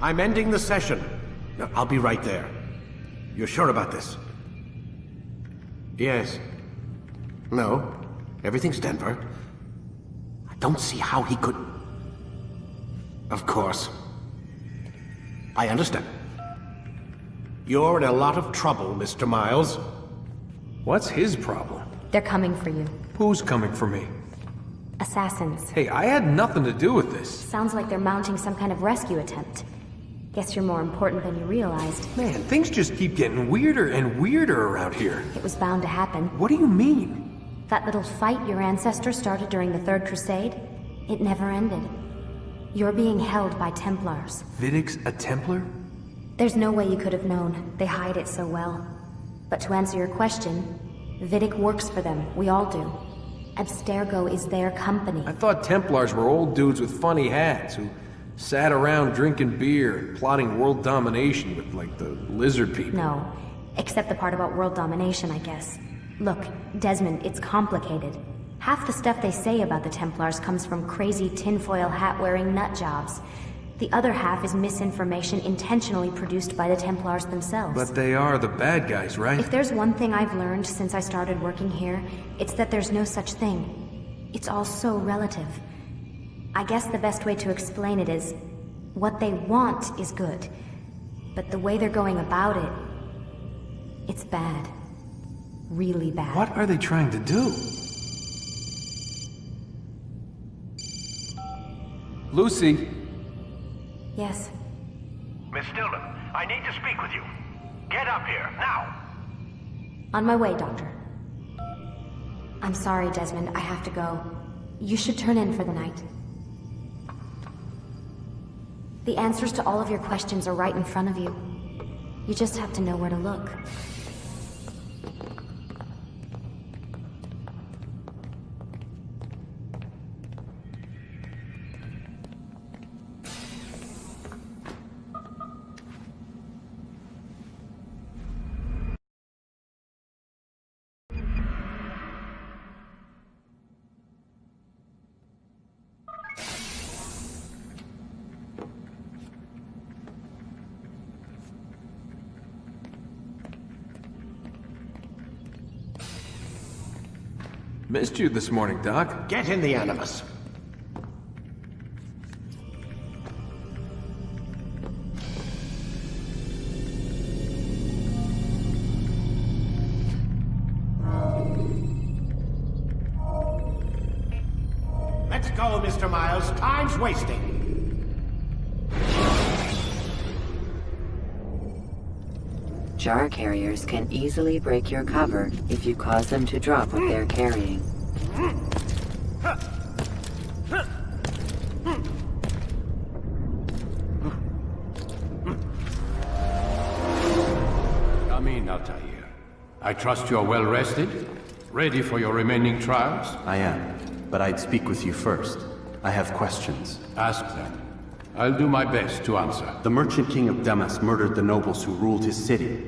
I'm ending the session. No, I'll be right there. You're sure about this? Yes. No. Everything's Denver. I don't see how he could... Of course. I understand. You're in a lot of trouble, Mr. Miles. What's his problem? They're coming for you. Who's coming for me? Assassins. Hey, I had nothing to do with this. Sounds like they're mounting some kind of rescue attempt. Guess you're more important than you realized. Man, things just keep getting weirder and weirder around here. It was bound to happen. What do you mean? That little fight your ancestors started during the Third Crusade, it never ended. You're being held by Templars. Vidic's a Templar? There's no way you could have known. They hide it so well. But to answer your question, Vidic works for them. We all do. Abstergo is their company. I thought Templars were old dudes with funny hats who sat around drinking beer and plotting world domination with, like, the lizard people. No. Except the part about world domination, I guess. Look, Desmond, it's complicated. Half the stuff they say about the Templars comes from crazy tinfoil hat-wearing nut jobs. The other half is misinformation intentionally produced by the Templars themselves. But they are the bad guys, right? If there's one thing I've learned since I started working here, it's that there's no such thing. It's all so relative. I guess the best way to explain it is, what they want is good. But the way they're going about it, it's bad. Really bad. What are they trying to do? Lucy? Yes. Miss Stillman, I need to speak with you. Get up here, now! On my way, Doctor. I'm sorry, Desmond. I have to go. You should turn in for the night. The answers to all of your questions are right in front of you. You just have to know where to look. Missed you this morning, Doc. Get in the Animus. Let's go, Mr. Miles. Time's wasting. Jar carriers can easily break your cover if you cause them to drop what they're carrying. Come in, Altair. I trust you're well rested? Ready for your remaining trials? I am, but I'd speak with you first. I have questions. Ask them. I'll do my best to answer. The merchant king of Damas murdered the nobles who ruled his city.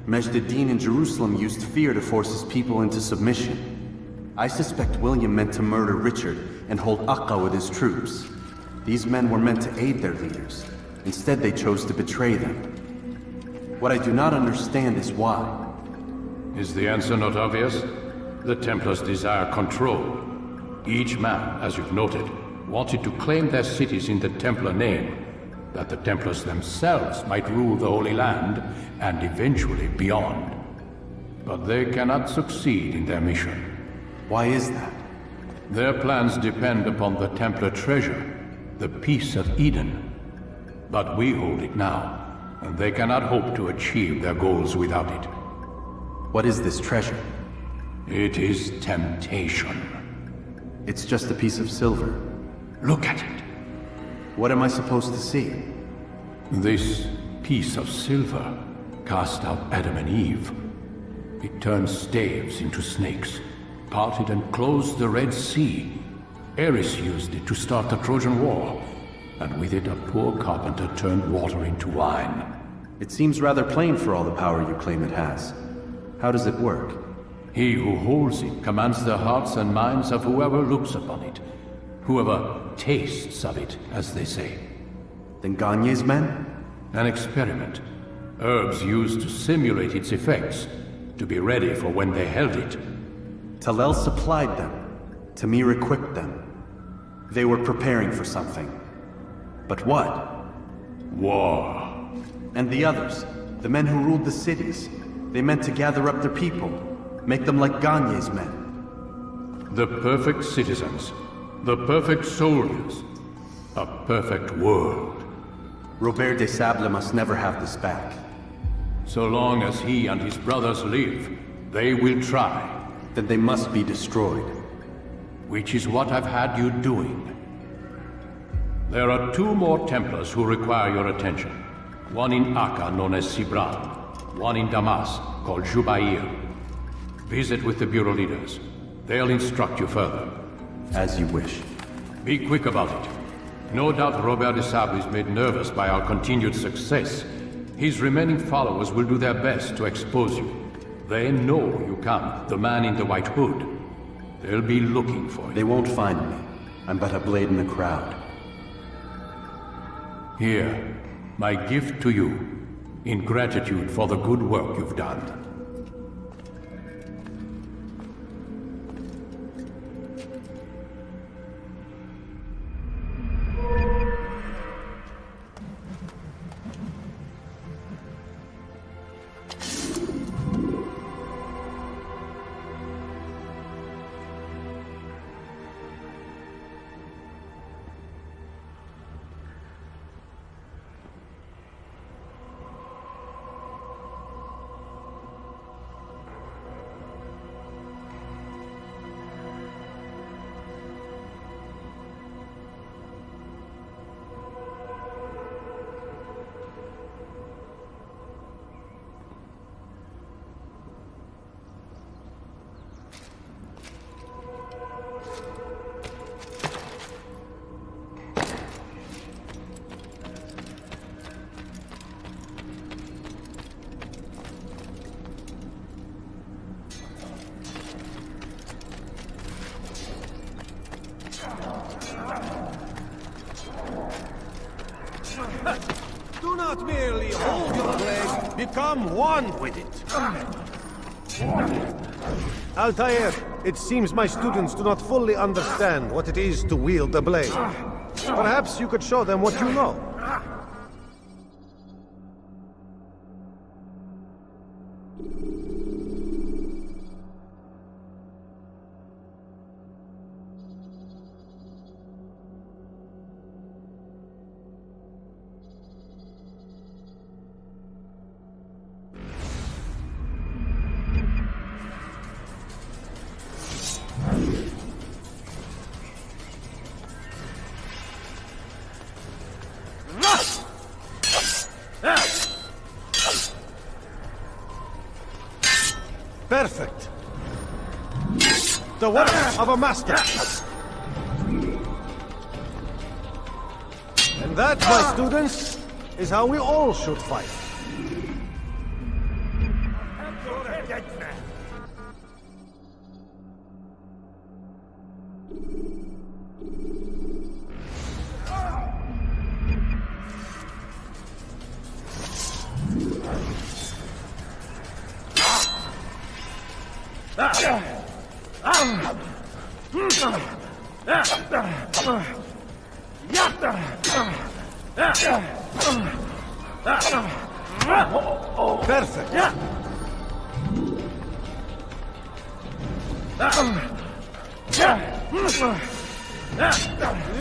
Majd-ad-Din in Jerusalem used fear to force his people into submission. I suspect William meant to murder Richard and hold Akka with his troops. These men were meant to aid their leaders. Instead, they chose to betray them. What I do not understand is why. Is the answer not obvious? The Templars desire control. Each man, as you've noted, wanted to claim their cities in the Templar name, that the Templars themselves might rule the Holy Land and eventually beyond. But they cannot succeed in their mission. Why is that? Their plans depend upon the Templar treasure, the Peace of Eden. But we hold it now, and they cannot hope to achieve their goals without it. What is this treasure? It is temptation. It's just a piece of silver. Look at it. What am I supposed to see? This piece of silver cast out Adam and Eve. It turned staves into snakes, parted and closed the Red Sea. Ares used it to start the Trojan War, and with it a poor carpenter turned water into wine. It seems rather plain for all the power you claim it has. How does it work? He who holds it commands the hearts and minds of whoever looks upon it. Whoever tastes of it, as they say. Then Gagne's men? An experiment. Herbs used to simulate its effects, to be ready for when they held it. Talel supplied them. Tamir equipped them. They were preparing for something. But what? War. And the others, the men who ruled the cities, they meant to gather up their people, make them like Ganye's men. The perfect citizens. The perfect soldiers. A perfect world. Robert de Sable must never have this back. So long as he and his brothers live, they will try. Then they must be destroyed. Which is what I've had you doing. There are 2 more Templars who require your attention. One in Akka, known as Sibran. One in Damas, called Jubair. Visit with the Bureau leaders. They'll instruct you further. As you wish. Be quick about it. No doubt Robert de Sable is made nervous by our continued success. His remaining followers will do their best to expose you. They know you come, the man in the white hood. They'll be looking for you. They won't find me. I'm but a blade in the crowd. Here, my gift to you, in gratitude for the good work you've done. Do not merely hold your blade, become one with it. Altair, it seems my students do not fully understand what it is to wield a blade. Perhaps you could show them what you know. Perfect. The work of a master. And that, my students, is how we all should fight.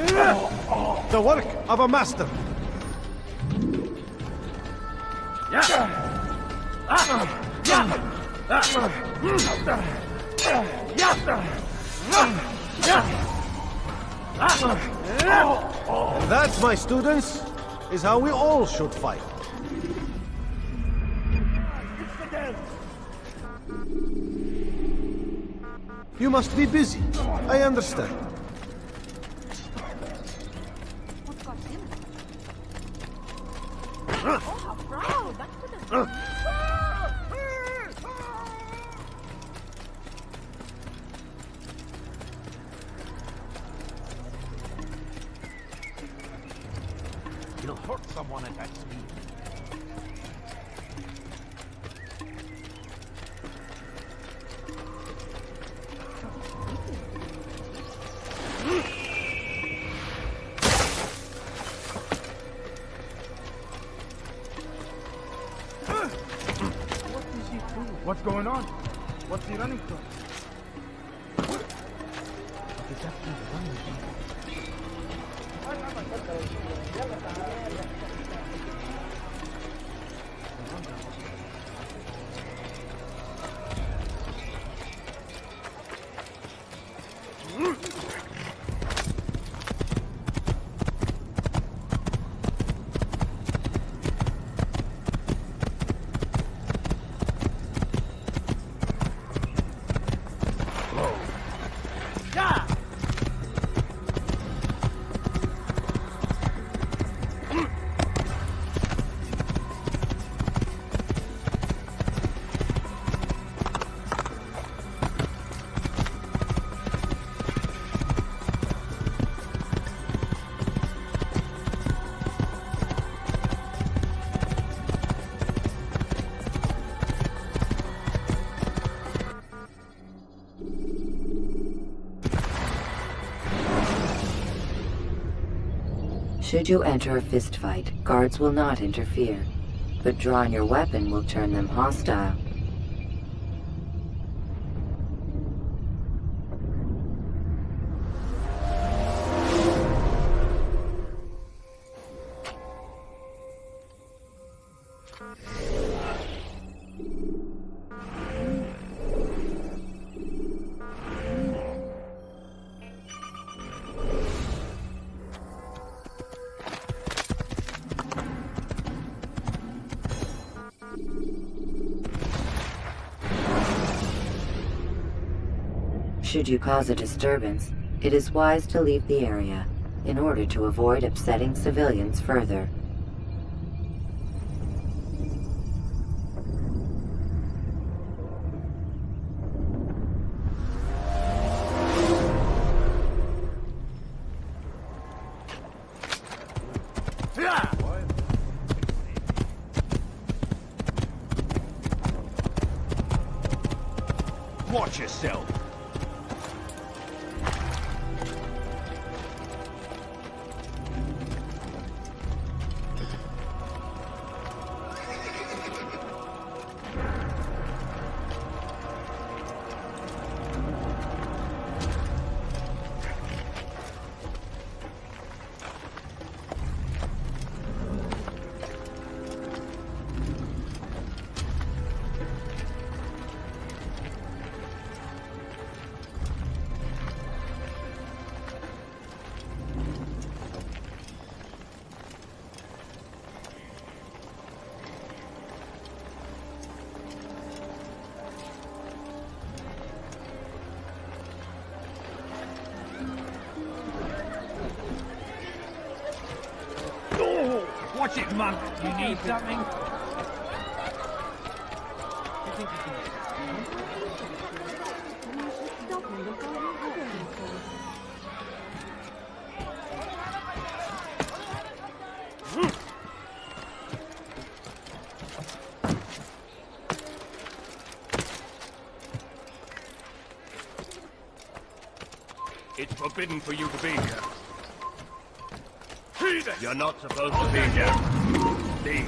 Perfect. The work of a master. And that, my students, is how we all should fight. You must be busy. I understand. You'll hurt someone at that speed. going on? What's he running from? Should you enter a fistfight, guards will not interfere, but drawing your weapon will turn them hostile. Should you cause a disturbance, it is wise to leave the area in order to avoid upsetting civilians further. Watch yourself. Watch it, monk. You need something? It's forbidden for you to be here. You're not supposed to be here. Leave.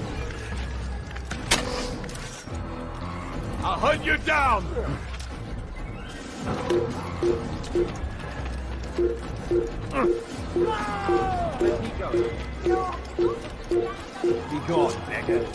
I'll hunt you down! Be gone, beggar.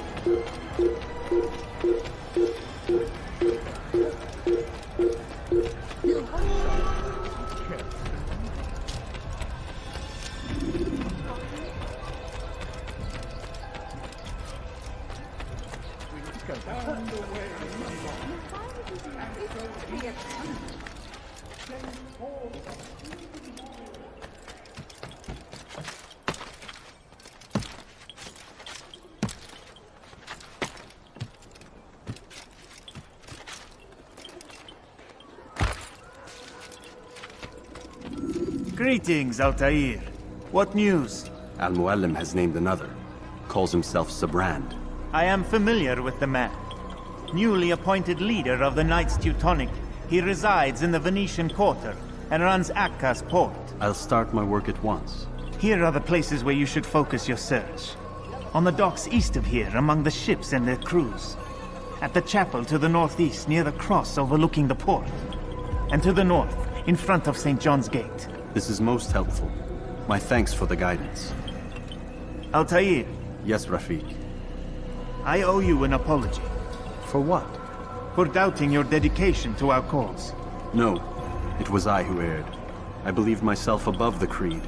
Greetings, Altair. What news? Al-Muallim has named another. Calls himself Sabrand. I am familiar with the man. Newly appointed leader of the Knights Teutonic, he resides in the Venetian Quarter and runs Akka's port. I'll start my work at once. Here are the places where you should focus your search. On the docks east of here, among the ships and their crews. At the chapel to the northeast, near the cross overlooking the port. And to the north, in front of St. John's Gate. This is most helpful. My thanks for the guidance. Altair, Yes, Rafiq. I owe you an apology. For what? For doubting your dedication to our cause. No, it was I who erred. I believed myself above the creed.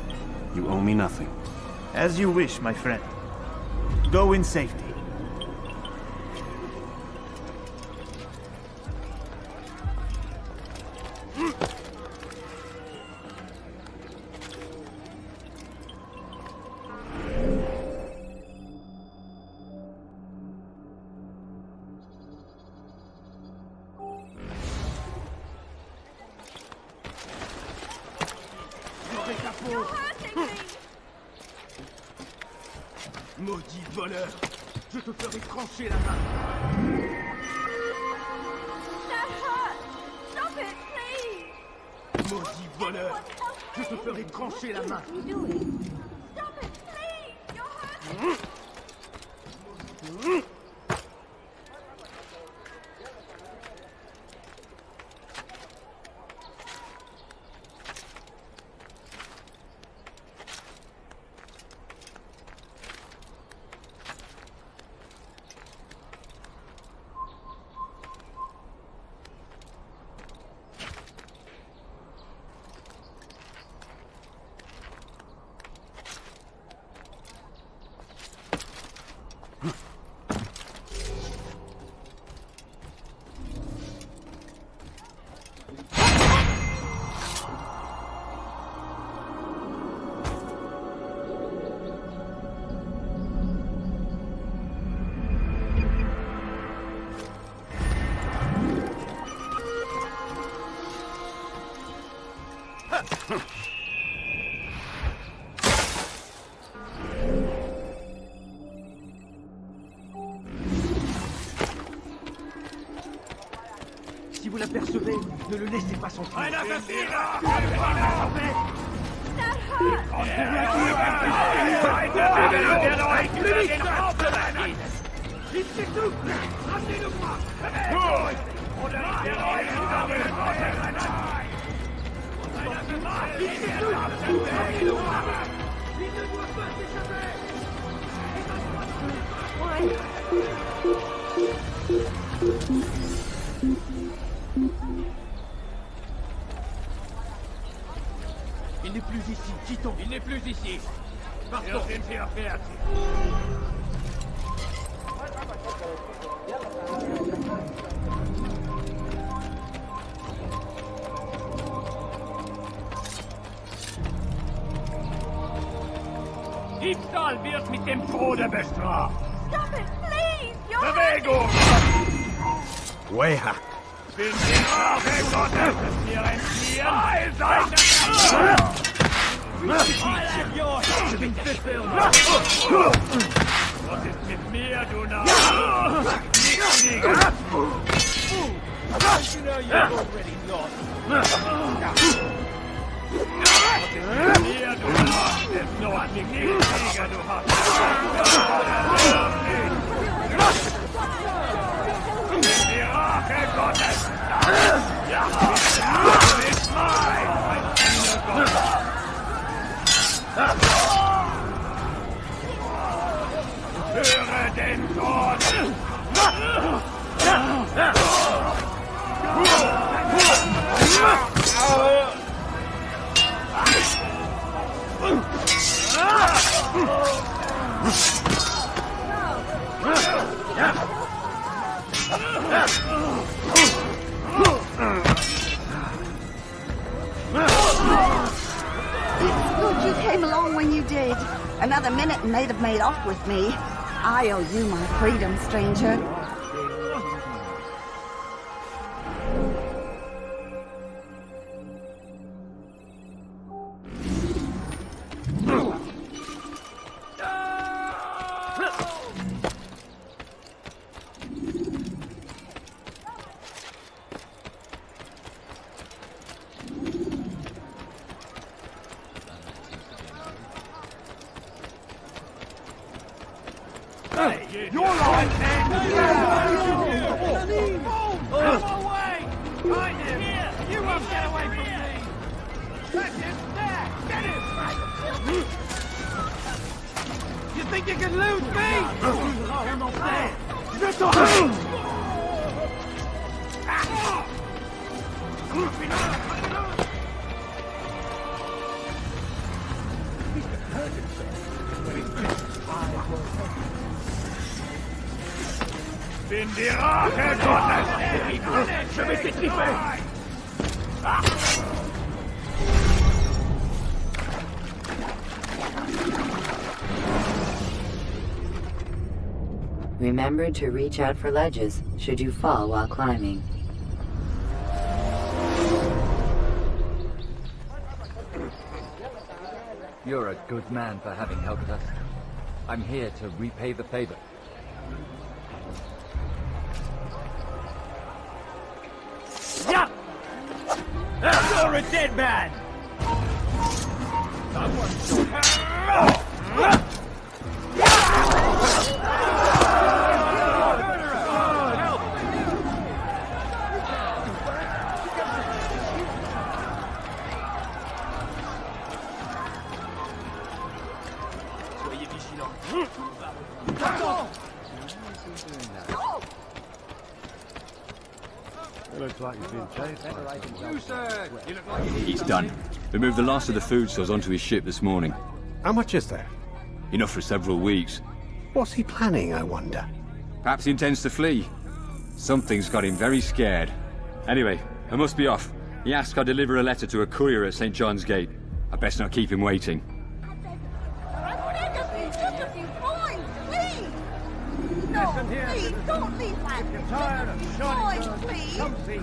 You owe me nothing. As you wish, my friend. Go in safety. Maudit voleur! Je te ferai trancher la main! That hurts! Stop it, please! Maudit voleur! Je te ferai trancher la main! What are you doing? Stop it, please! You're hurting! Si vous l'apercevez, ne le laissez pas s'enfuir. That hurts! Il n'est plus ici, quittons. Il n'est plus ici. Partons. Diebstahl wird mit dem Tode bestraft. Stop it, please! You're Bewegung! Weha! Bin die Rache Gottes mir entfliehen! Heil sein! Was ist mit mir, du Narr? Nicht fliegen! You know you've already lost. Was ist mit mir, du Narr? Es lohnt mich nicht, Krieger, du hast! Die Rache Gottes! Die Rache ist mein! Mein Ende Gottes! Höre den Tod! Good you came along when you did. Another minute and they'd have made off with me. I owe you my freedom, stranger. Your life ends! away! Find him! Here! You won't get away from me! That's him! There! Get him! You think you can lose me? Je t'en Bindira, quel bordel! Je vais t'étriper! Remember to reach out for ledges should you fall while climbing. You're a good man for having helped us. I'm here to repay the favor. Yeah! You're a dead man! He's done. We moved the last of the food stores onto his ship this morning. How much is there? Enough for several weeks. What's he planning, I wonder? Perhaps he intends to flee. Something's got him very scared. Anyway, I must be off. He asked I deliver a letter to a courier at St. John's Gate. I best not keep him waiting. Please, don't leave that. Boys, please. A few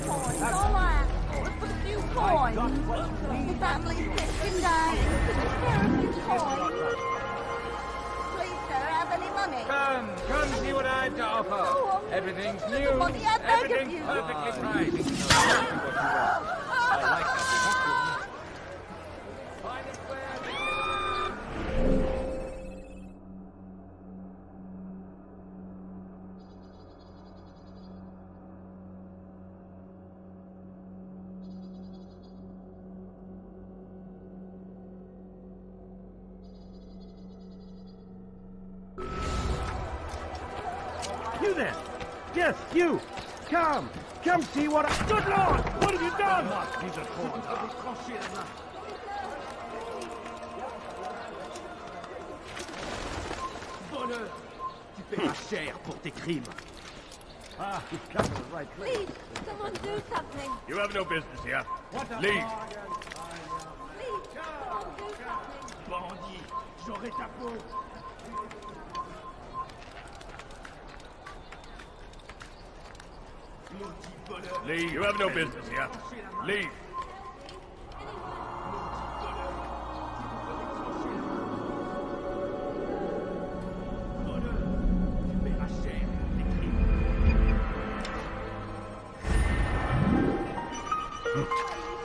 coins, all I ask for. A few coins. The family's getting down. Spare a few coins. Please, sir, have any money? Come see what I've to offer. Everything's new. Money, I beg of Everything's you. perfectly priced. I like that. You there! Yes, you! Come! Come see what I... Good Lord! What have you done? These are Bonheur! Tu paieras cher pour tes crimes. Ah, you've come to the right place. Please, someone do something. You have no business here. Leave. Please, someone do something. Bandit, j'aurai ta peau. Leave. You have no business here. Leave.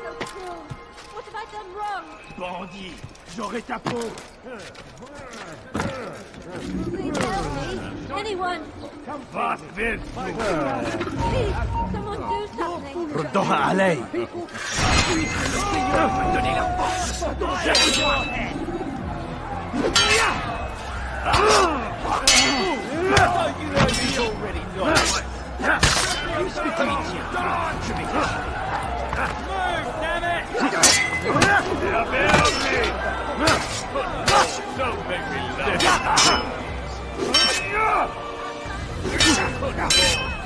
So cruel. What have I done wrong? Bandit, j'aurai ta peau. Please help me. Anyone. Fast, Vince. Please, someone do something. ردوها علي. Donnez la force. You already know. Je vais move, damn it! Help me! Don't make me laugh.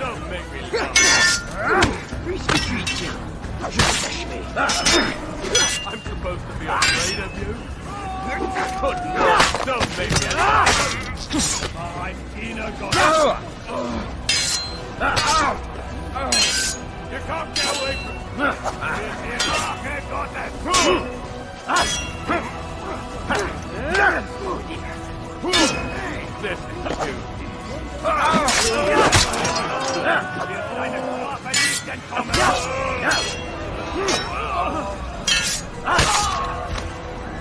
Don't make me laugh. I'm supposed to be afraid of you? Good Lord, don't make me laugh. I'm Ina God. You can't get away from me. Can't got that. This is you.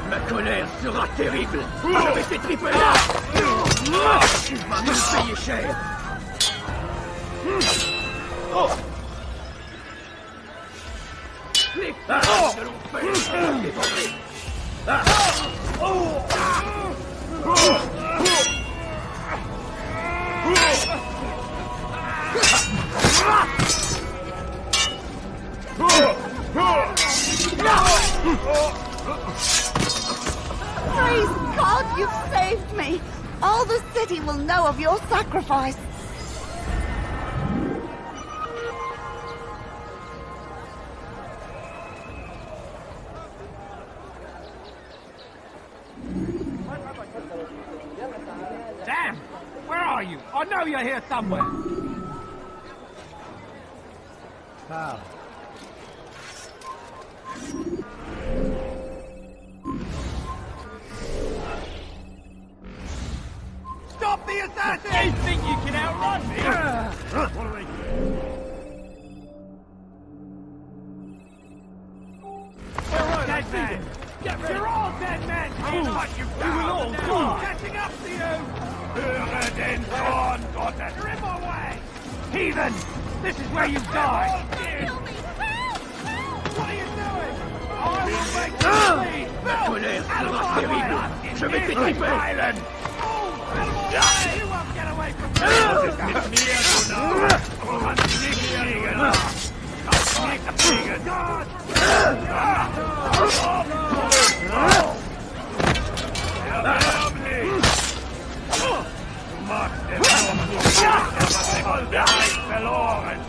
Ma colère sera terrible. Je vais t'étriper là. Tu vas me payer cher. Praise God, you've saved me! All the city will know of your sacrifice! Damn! Where are you? I know you're here somewhere! Pal. Stop the assassin! You think you can outrun me? What are they? Dead man! You're all dead men! You will all die! Catching up to you! Höre den Zorn Gottes! You're in my way! Heathen! This is where you die! Kill me! Help! Help! What are you doing? I will make you bleed! Out of my way! Je vais t'étriper! Island! You won't get away from me! Verloren!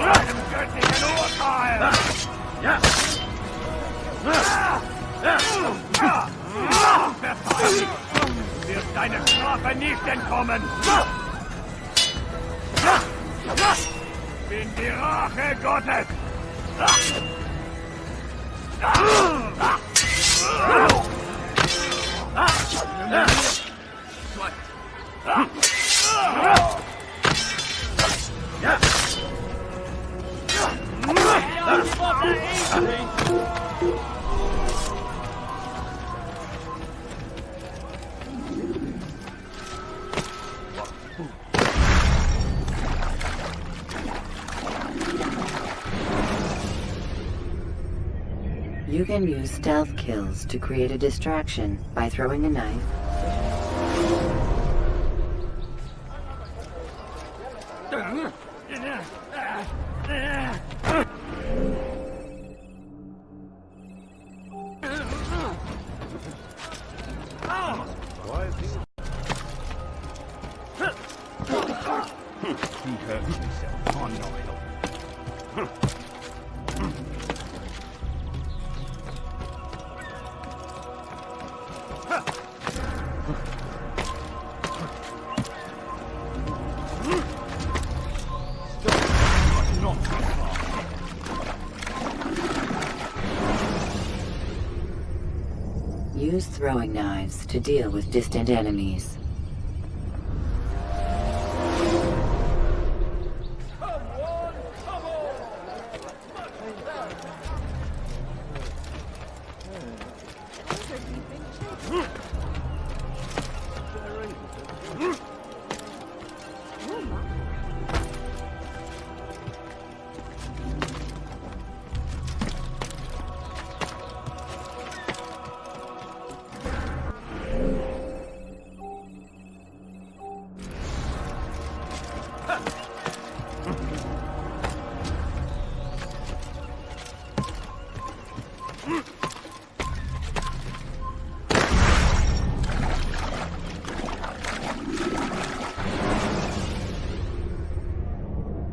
Einem göttlichen Urteil! Ja! Wird deine Strafe nicht entkommen! Bin die Rache Gottes! You can use stealth kills to create a distraction by throwing a knife, He hurt himself. I'm not helping. use throwing knives to deal with distant enemies.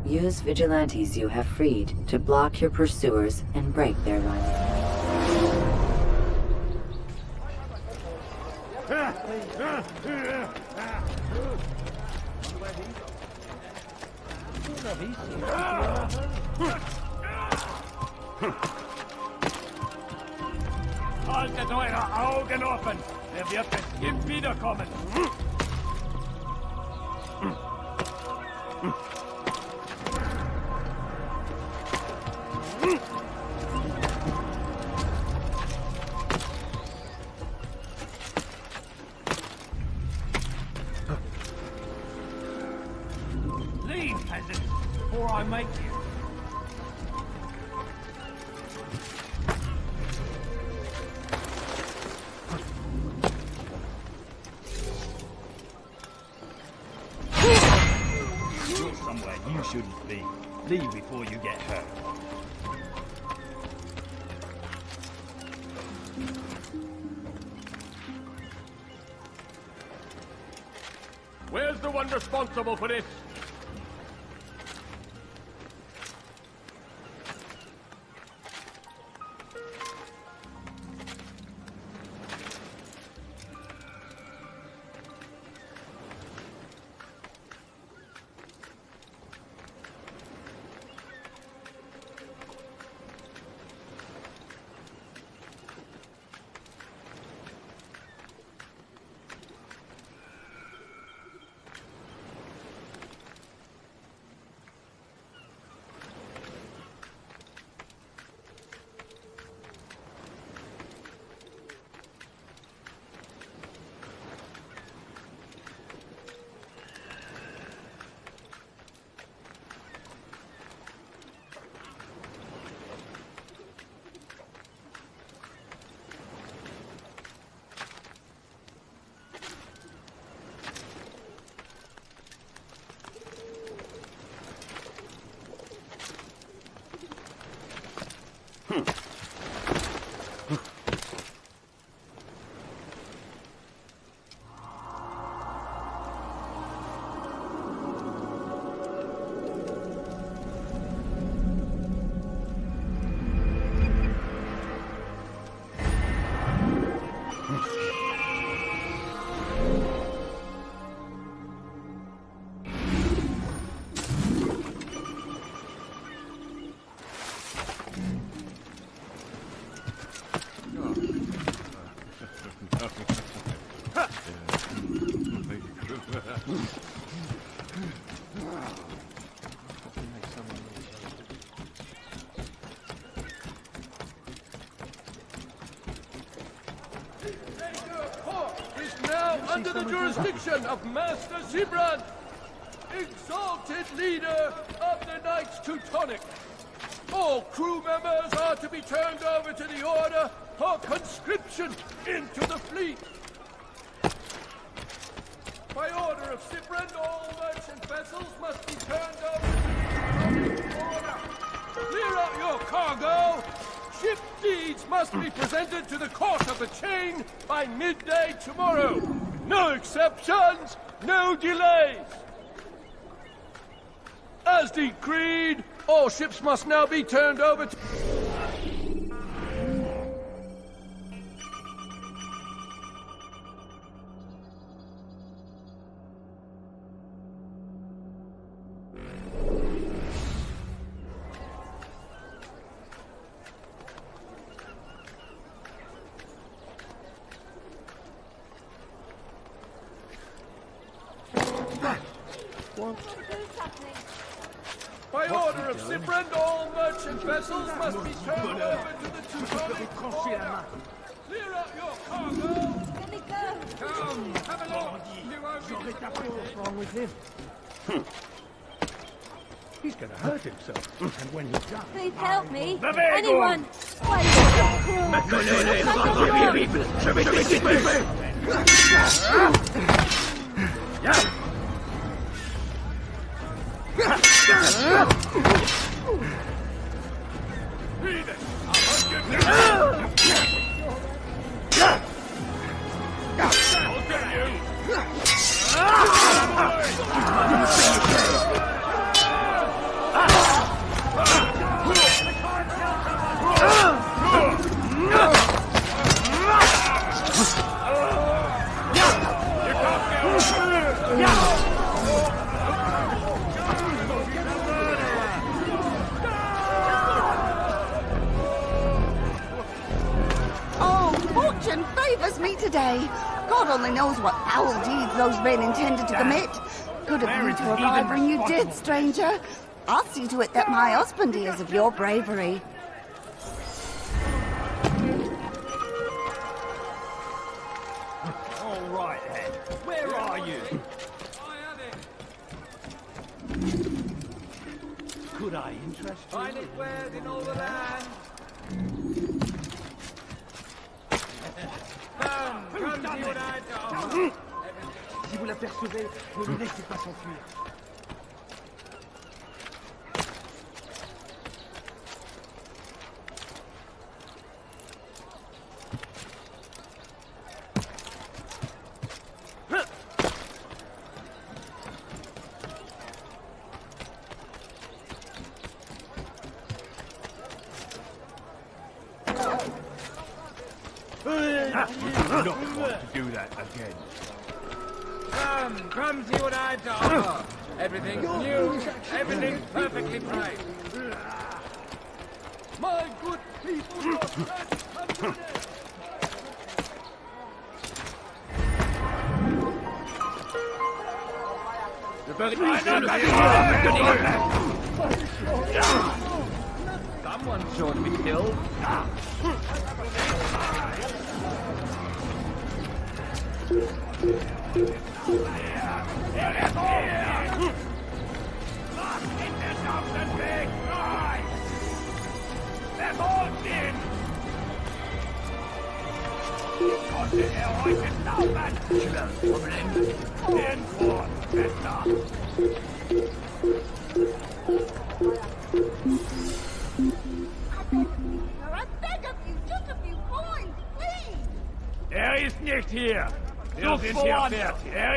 Use vigilantes you have freed to block your pursuers and break their line. Haltet eure Augen offen! Er wird bestimmt wiederkommen! Leave, peasant, before I make you. You're somewhere you shouldn't be. Leave before you get hurt. Where's the one responsible for this? Under the jurisdiction of Master Zibran, exalted leader of the Knights Teutonic. All crew members are to be turned over to the Order for conscription into the fleet. By order of Zibran, all merchant vessels must be turned over to the Teutonic Order. Clear out your cargo. Ship deeds must be presented to the Court of the Chain by midday tomorrow. No exceptions, no delays. As decreed, all ships must now be turned over to... By order of Zibran, all merchant vessels must be turned over to the Teutonic Order. Clear out your cargo. Let me go. Come, have a look. What's wrong with him? He's going to hurt himself. And when he's done... Please help me. Anyone. Anyone. Why Fortune favors me today. God only knows what foul deeds those men intended to commit. Good of you to arrive when you did, stranger. I'll see to it that my husband hears of your bravery. All right, then. Where are you? I have it. Could I interest you? Finest wares in all the land. Come see what I've got. Si vous l'apercevez, ne le laissez pas s'enfuir. Not want to do that again. Come see what I've to offer. Everything's new, everything's perfectly priced. My good people, your friends come to this. Someone sure to be killed. I beg of you, just a few coins, please! Ist nicht hier! Wir sind hier fertig!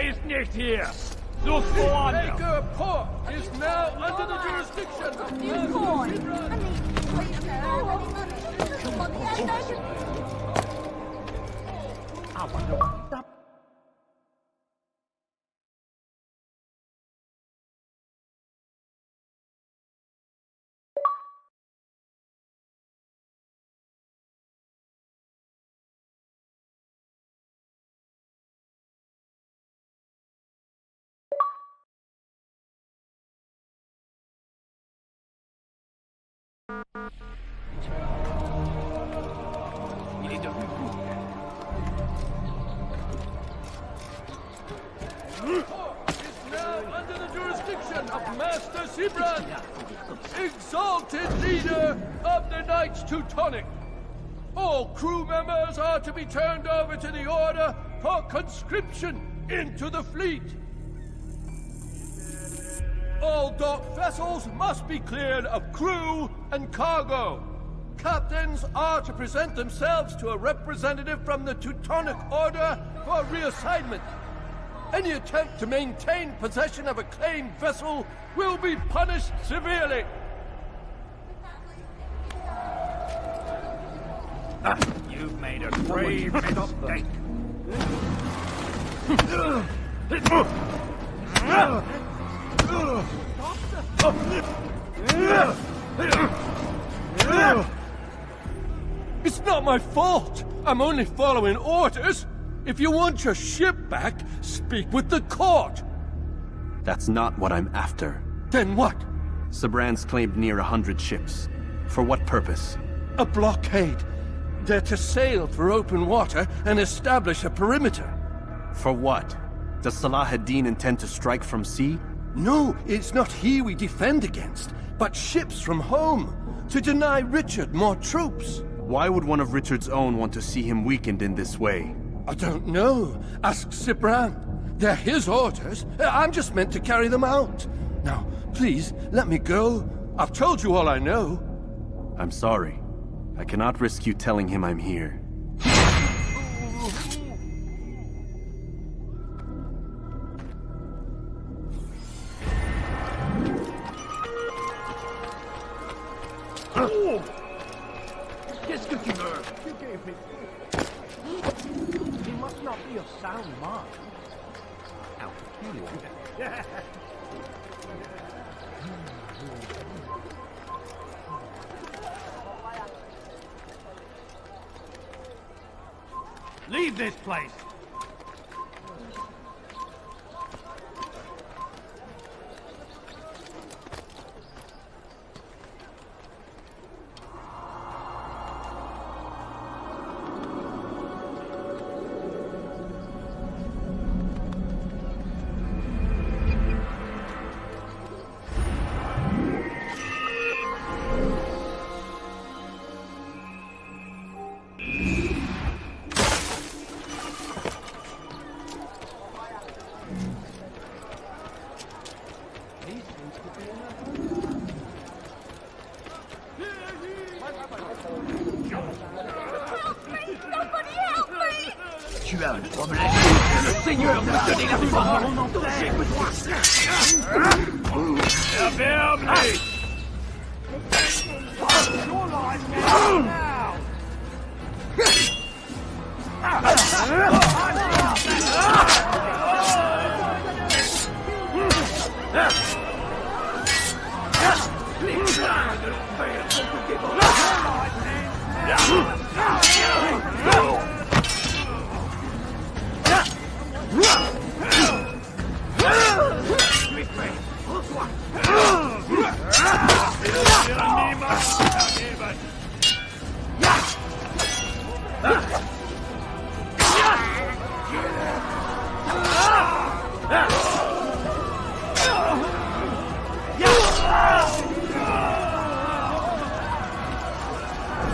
Ist nicht hier! Such woanders! Baker Port is now under the jurisdiction of Few coins! I mean, please, sir, what the Assassination... I wonder what's up. Il est devenu fou! is now under the jurisdiction of Master Sibran, exalted leader of the Knights Teutonic. All crew members are to be turned over to the Order for conscription into the fleet. All docked vessels must be cleared of crew and cargo. Captains are to present themselves to a representative from the Teutonic Order for reassignment. Any attempt to maintain possession of a claimed vessel will be punished severely. You've made a grave mistake! It's not my fault. I'm only following orders. If you want your ship back, speak with the court. That's not what I'm after. Then what? Sabran's claimed near 100 ships. For what purpose? A blockade. They're to sail through open water and establish a perimeter. For what? Does Salah ad-Din intend to strike from sea? No, it's not he we defend against, but ships from home, to deny Richard more troops. Why would one of Richard's own want to see him weakened in this way? I don't know. Ask Sibran. They're his orders. I'm just meant to carry them out. Now, please, let me go. I've told you all I know. I'm sorry. I cannot risk you telling him I'm here. Qu'est-ce que tu veux? He must not be of sound mind. How peculiar. Leave this place! Somebody help me! Tu as un problème. Le Seigneur m'a donné la parole. Ferme-les! You're lying now!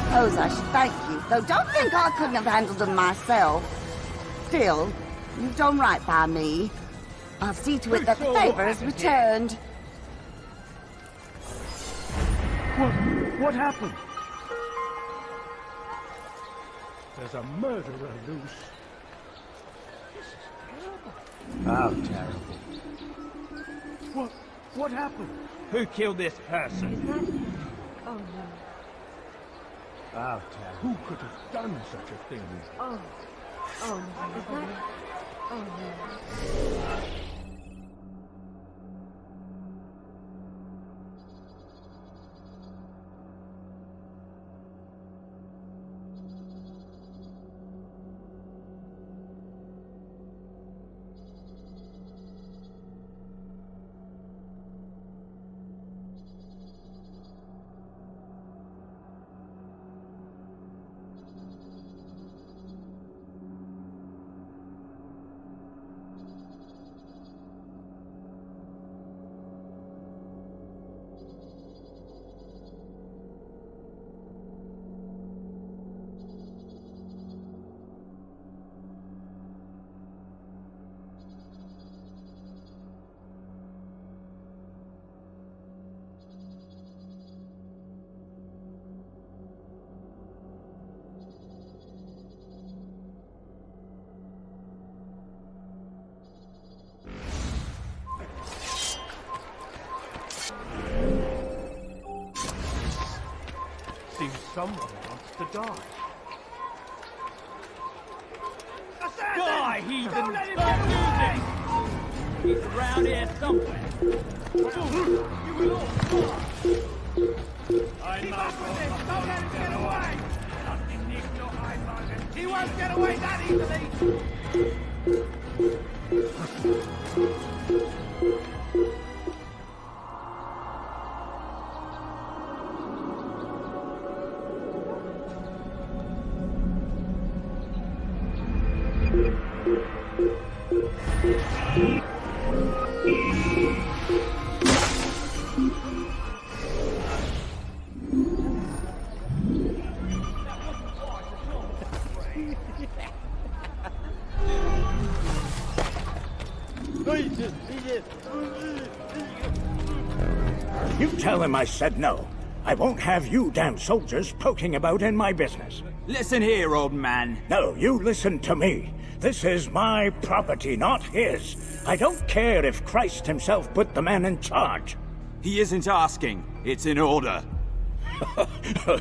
Suppose I should thank you, though don't think I couldn't have handled them myself. Still, you've done right by me. I'll see to it that the favor is returned. What happened? There's a murderer loose. This is terrible. How terrible. What happened? Who killed this person? Is that... Oh, no. How terrible. Who could have done such a thing? Oh. Oh, no. Is that... Oh, no. Seems someone wants to die. Die, heathen! Don't let him get moving! He's around here somewhere. You will all die! Keep up with this! Don't let him get away! He won't get away that easily! You tell him I said no. I won't have you damn soldiers poking about in my business. Listen here, old man. No, you listen to me. This is my property, not his. I don't care if Christ himself put the man in charge. He isn't asking. It's in order.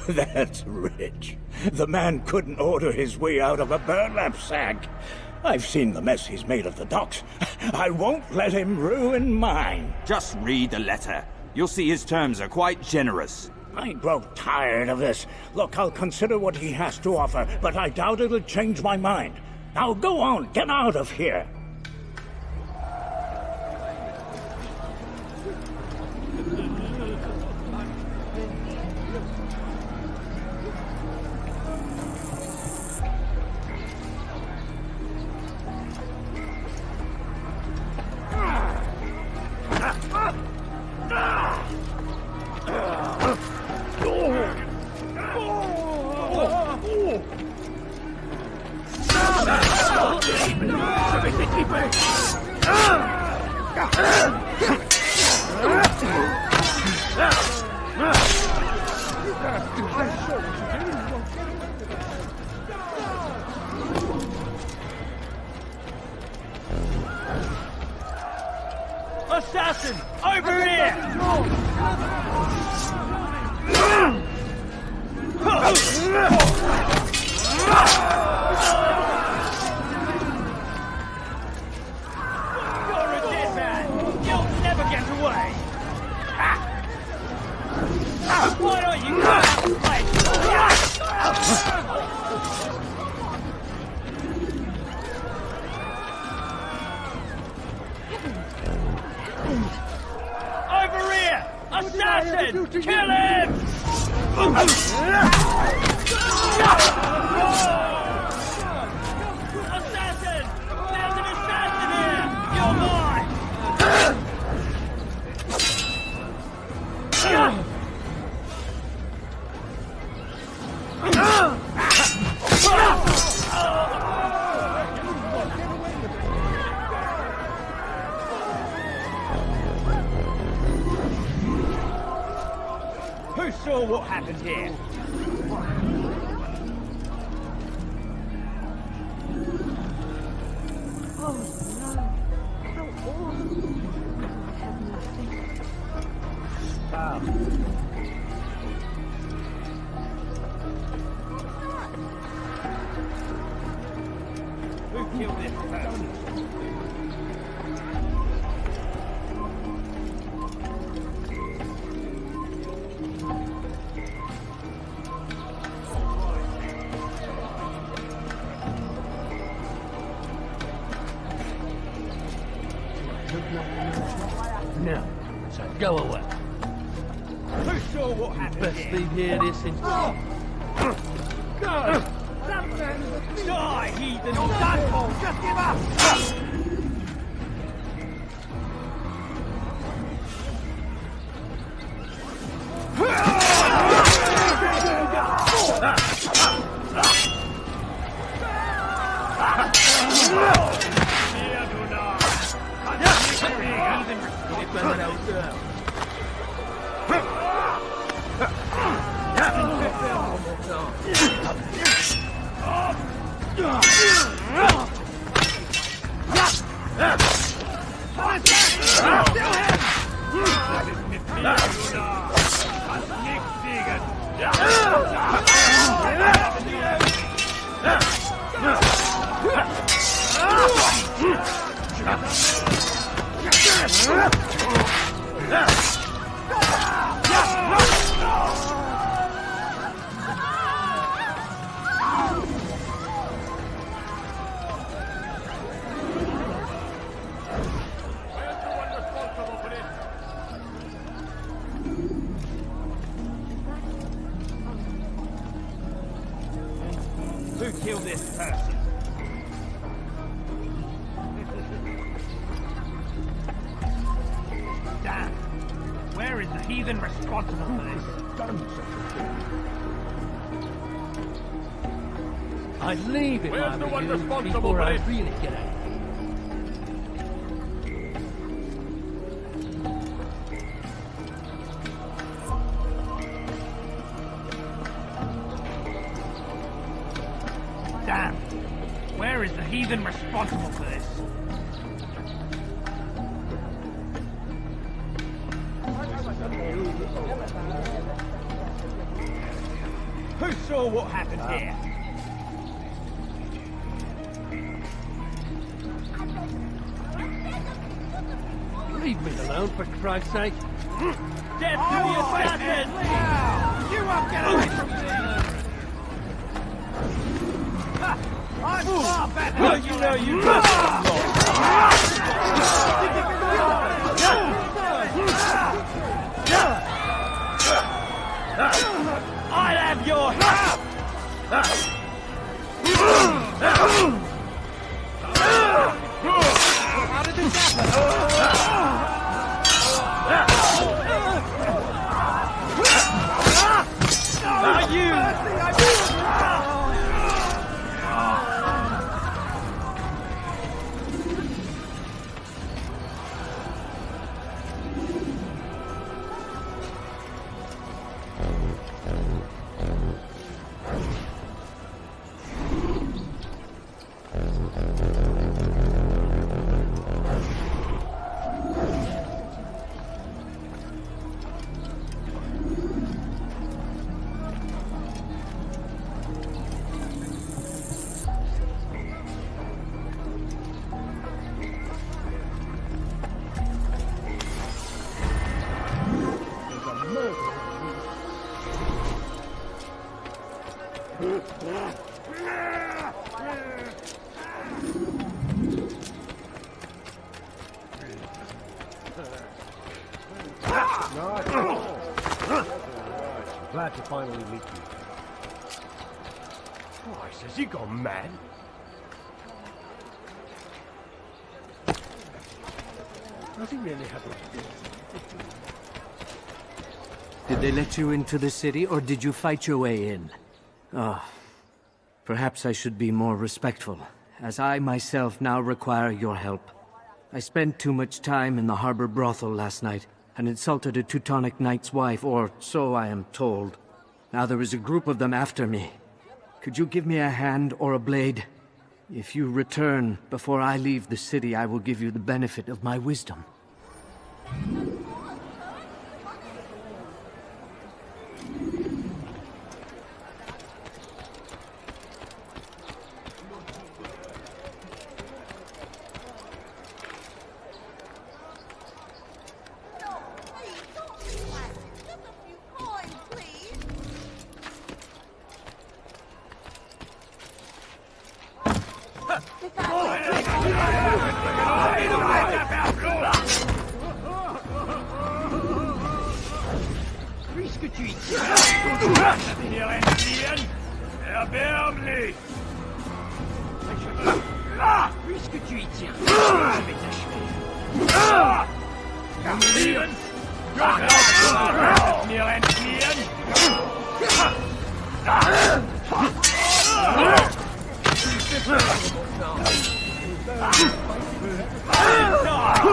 That's rich. The man couldn't order his way out of a burlap sack. I've seen the mess he's made of the docks. I won't let him ruin mine. Just read the letter. You'll see his terms are quite generous. I grow tired of this. Look, I'll consider what he has to offer, but I doubt it'll change my mind. Now go on, get out of here. Assassin! Kill him! Assassin! There's an assassin here! You're mine! Who saw what happened here? Who killed this person? No, so go away. Who saw what happened Best here? leave here this instant. God! Die, heathen! You're done for! Just give up! Who killed this person? Damn. Where is the heathen responsible for this? I'd leave it Where's the one responsible before for I this? really get out. Damn. Where is the heathen responsible for this? Who saw what happened here? Leave me alone, for Christ's sake. Death to the assassin! You won't get away from me! I'm far better than you know you I'll have your head! How did this happen? Are you? Not at all. I'm glad to finally meet you. Christ, has he gone mad? Does he really have a... Did they let you into the city, or did you fight your way in? Ah, perhaps I should be more respectful, as I myself now require your help. I spent too much time in the harbor brothel last night, and insulted a Teutonic knight's wife, or so I am told. Now there is a group of them after me. Could you give me a hand or a blade? If you return before I leave the city, I will give you the benefit of my wisdom. Hier entfliehen! Erbärmlich! Puisque tu y tiens, je vais t'achever. Lieben! Mir entfliehen!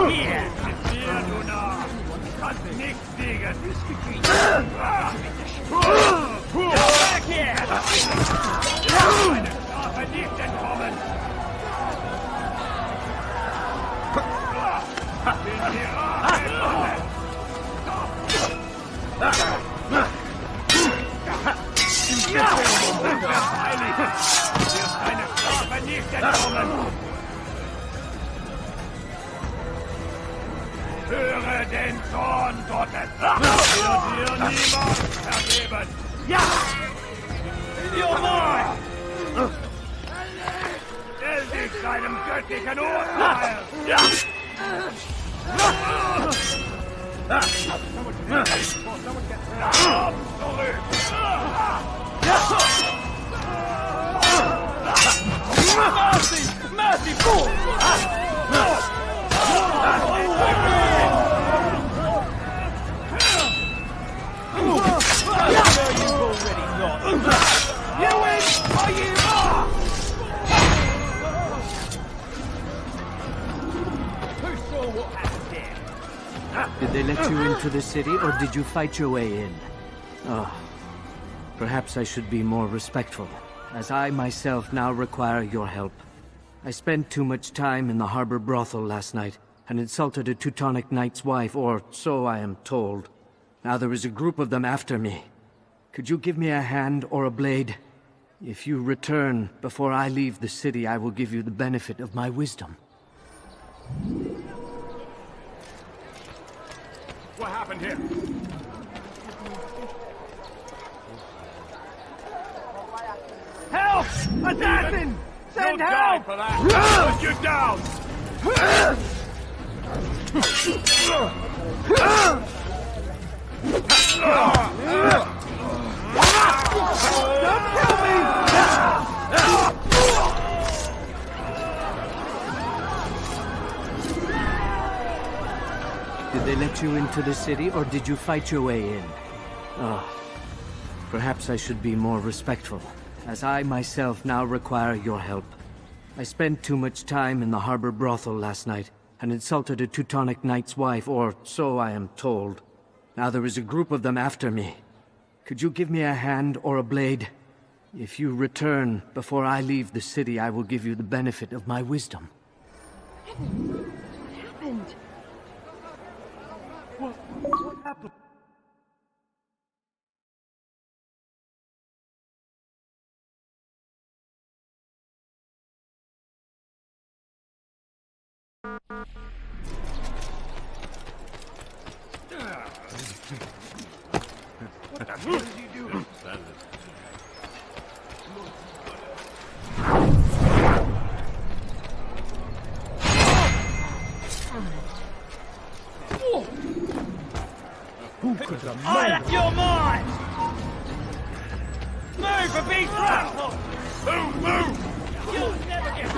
Hier! Hier, du Narr! Kannst nichts gegen! Puisque tu y tiens, weg hier! Meine Strafe nicht entkommen! Bin hier heilig! Wirst deine Strafe nicht entkommen! Höre den Zorn Gottes! Wird dir niemand vergeben! Ja! Jawohl! Stell dich seinem göttlichen Urteil! Ja! Mercy! Mercy, fool! Did they let you into the city, or did you fight your way in? Ah, perhaps I should be more respectful, as I myself now require your help. I spent too much time in the harbor brothel last night, and insulted a Teutonic knight's wife, or so I am told. Now there is a group of them after me. Could you give me a hand or a blade? If you return before I leave the city, I will give you the benefit of my wisdom. What happened here? Help! Assassin! Send help! Time for that! Put you down! Don't kill me! Did they let you into the city, or did you fight your way in? Ah, perhaps I should be more respectful, as I myself now require your help. I spent too much time in the harbor brothel last night, and insulted a Teutonic knight's wife, or so I am told. Now there is a group of them after me. Could you give me a hand or a blade? If you return before I leave the city, I will give you the benefit of my wisdom. What happened? What happened? What the hell did you do? Who could have I left your mind! Move or be trampled! Move! You'll never get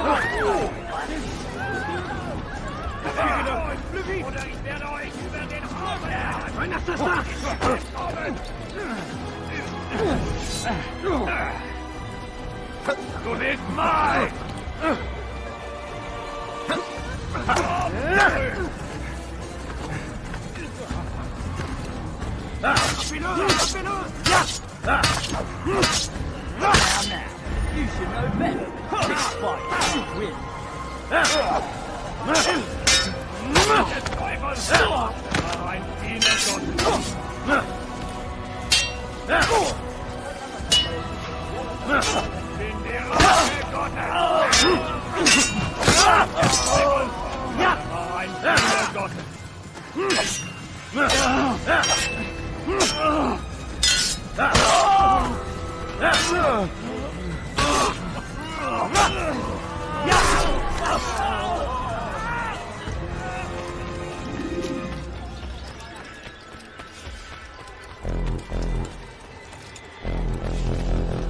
Good is mine! Now, you should know better. This fight should win.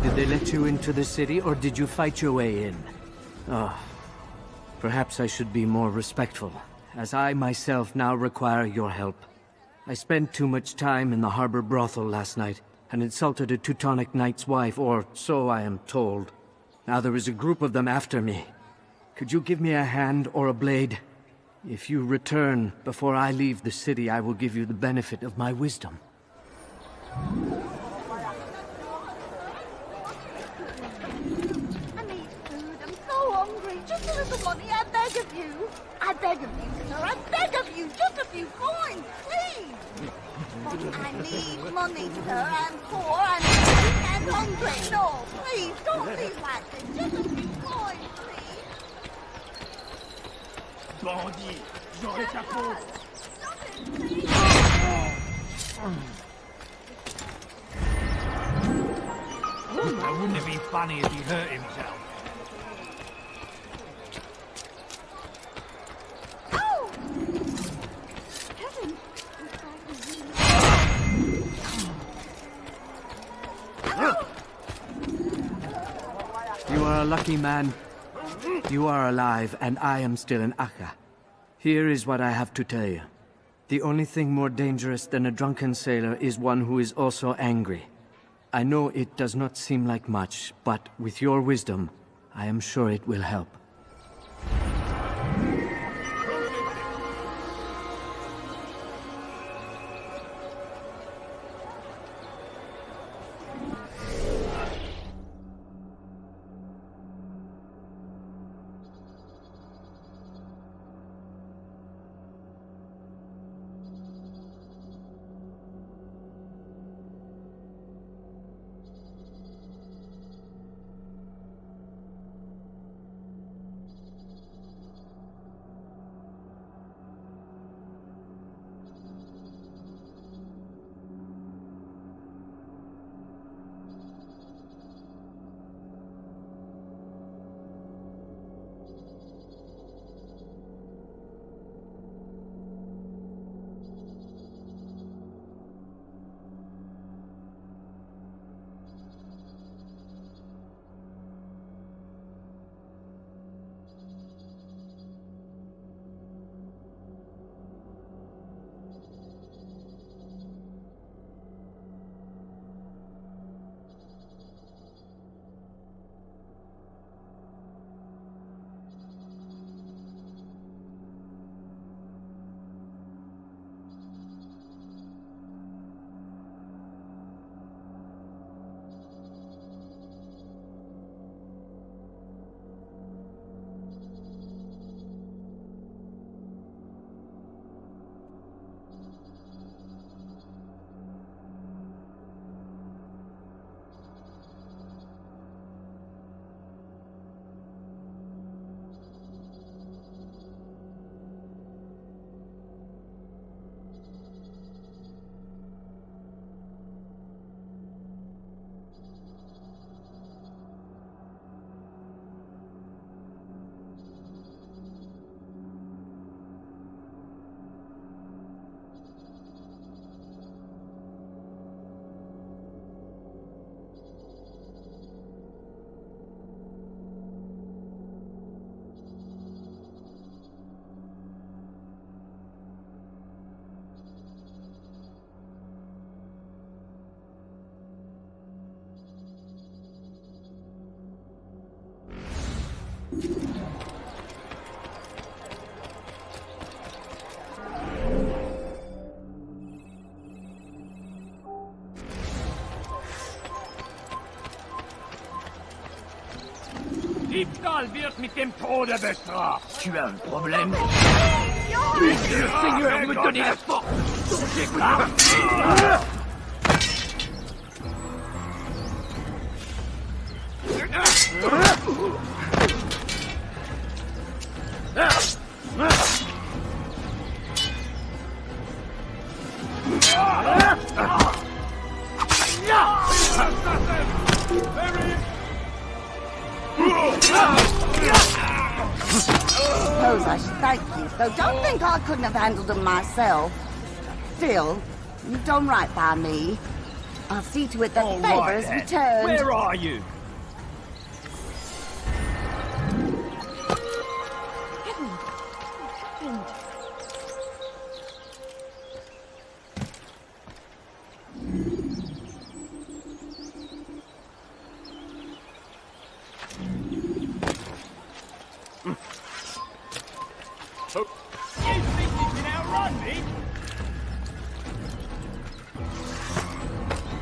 Did they let you into the city, or did you fight your way in? Oh, perhaps I should be more respectful, as I myself now require your help. I spent too much time in the harbor brothel last night, and insulted a Teutonic knight's wife, or so I am told. Now there is a group of them after me. Could you give me a hand or a blade? If you return before I leave the city, I will give you the benefit of my wisdom. Just a little money, I beg of you. I beg of you, sir. I beg of you. Just a few coins, please. I need money, sir. I'm poor. I'm sick and hungry. No, please, don't leave like this. Just a few coins, please. Bandit, j'aurai ta peau. Wouldn't it be funny if he hurt himself? You are a lucky man. You are alive, and I am still in Akka. Here is what I have to tell you. The only thing more dangerous than a drunken sailor is one who is also angry. I know it does not seem like much, but with your wisdom, I am sure it will help. Diebstahl wird mit dem Tode bestraft. Tu as un problème? Puisse le Seigneur me donner la force dont j'ai besoin. Suppose I should thank you, though don't think I couldn't have handled them myself. Still, you've done right by me. I'll see to it that the favor's returned. Where are you?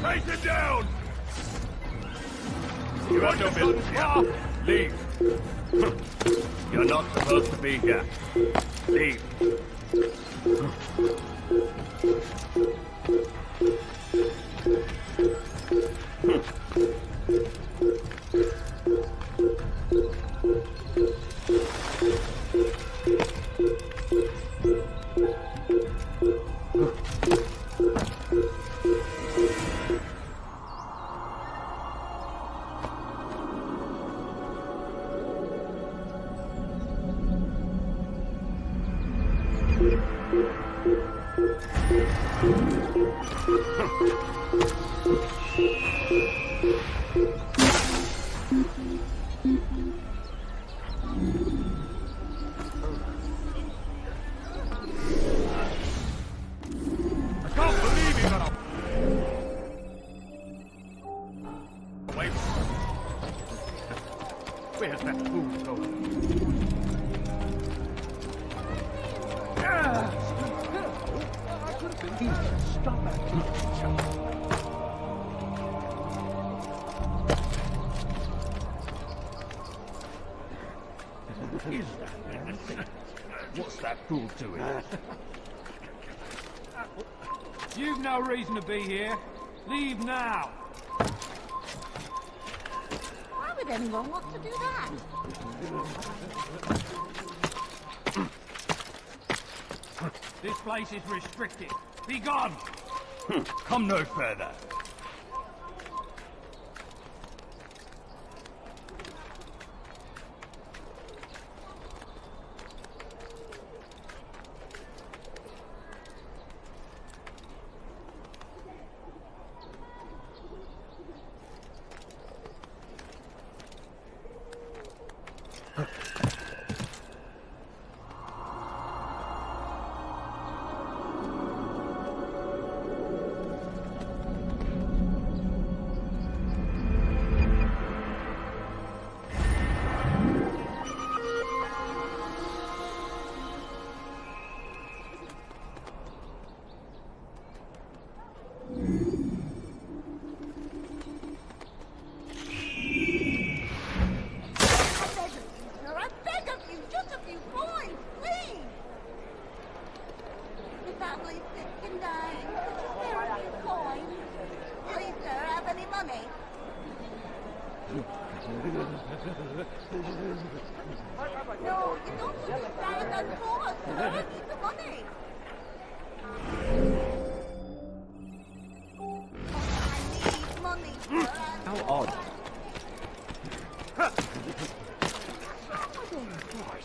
Take him down! You have no business here. Leave. You're not supposed to be here. Leave. Where's that fool going? I couldn't believe it. Stop it. Is that anything? What's that fool doing? You've no reason to be here. Leave now. Why would anyone want to do that? This place is restricted. Be gone! Come no further.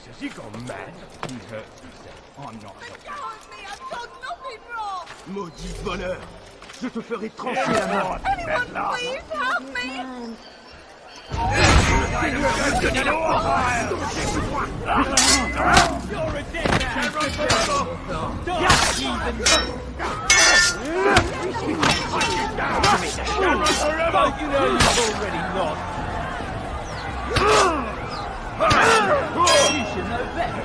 Has he gone mad? He's hurt himself. I'm not. I've done nothing wrong! Maudit voleur! Je te ferai trancher la mort! Anyone please help me! You're a dead man! Die, heathen! But you know you've already lost. You should know better.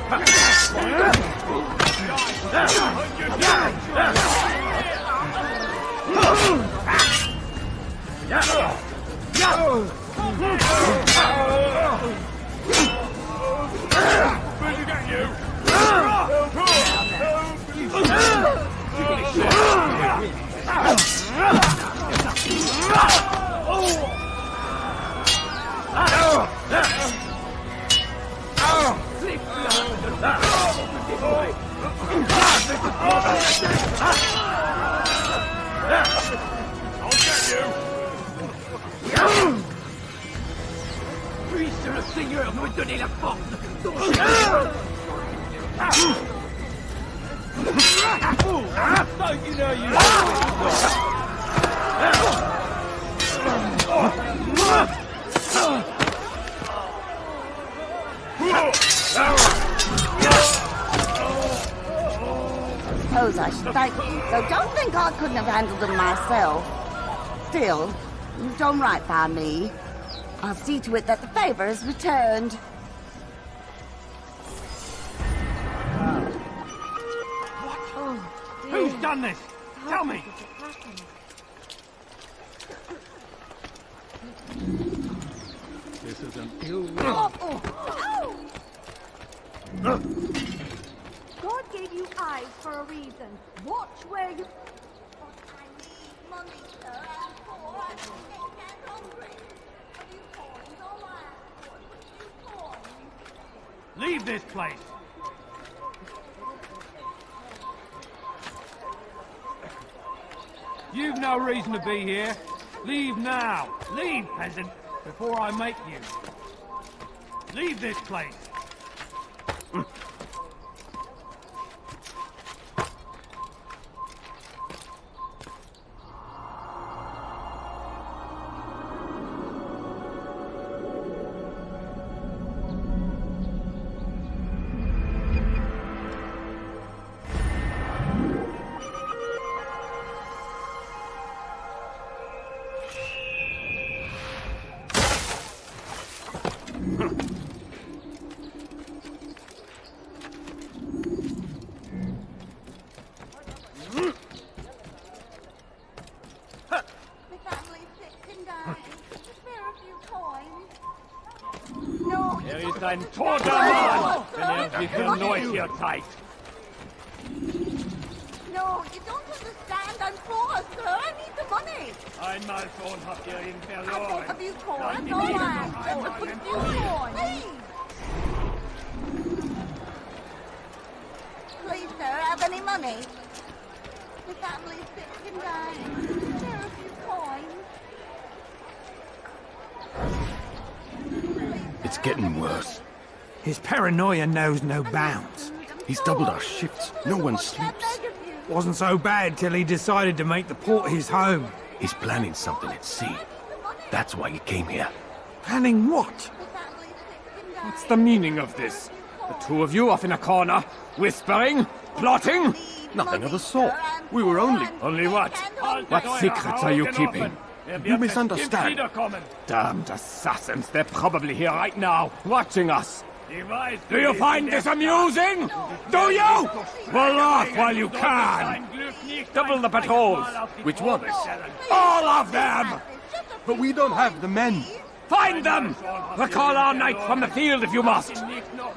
Puisse le Seigneur nous donner la force. Suppose I should thank you, so don't think I couldn't have handled them myself. Still, you've done right by me. I'll see to it that the favor is returned. Who's done this? Tell me! This is an ill God gave you eyes for a reason. Watch where you... I need money, sir. I'm poor. I'm sick and hungry. A few coins, all I ask for is a few coins. Leave this place! You've no reason to be here. Leave now. Leave, peasant, before I make you. Leave this place. Ein toter Mann, wenn sich erneut hier zeigt. No, you don't understand. I'm poor, sir. I need the money. Einmal schon habt ihr ihn I verloren. want a few coins. All right. Just a few coins. Please, sir, have any money? The family's sick and dying. There are a few coins. It's getting worse. His paranoia knows no bounds. He's doubled our shifts. No one sleeps. Wasn't so bad till he decided to make the port his home. He's planning something at sea. That's why he came here. Planning what? What's the meaning of this? The two of you off in a corner, whispering, plotting? Nothing of the sort. We were only... Only what? What secrets are you keeping? You misunderstand. Damned assassins, they're probably here right now, watching us. Do you find this amusing? Do you? Well, laugh while you can. Double the patrols. Which ones? All of them! But we don't have the men. Find them! Recall our knight from the field if you must. Please, sir,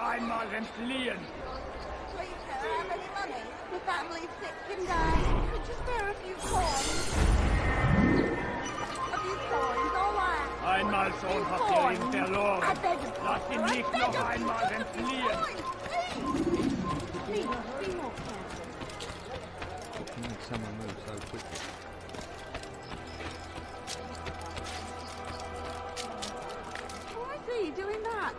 have any money? The family's sick and dying. Could you spare a few coins? A few coins, all right. Einmal schon habt ihr ihn verloren. I beg you. Lasst ihn nicht noch einmal entfliehen. Please, be more careful. Someone move so quickly. Oh, I see you doing that.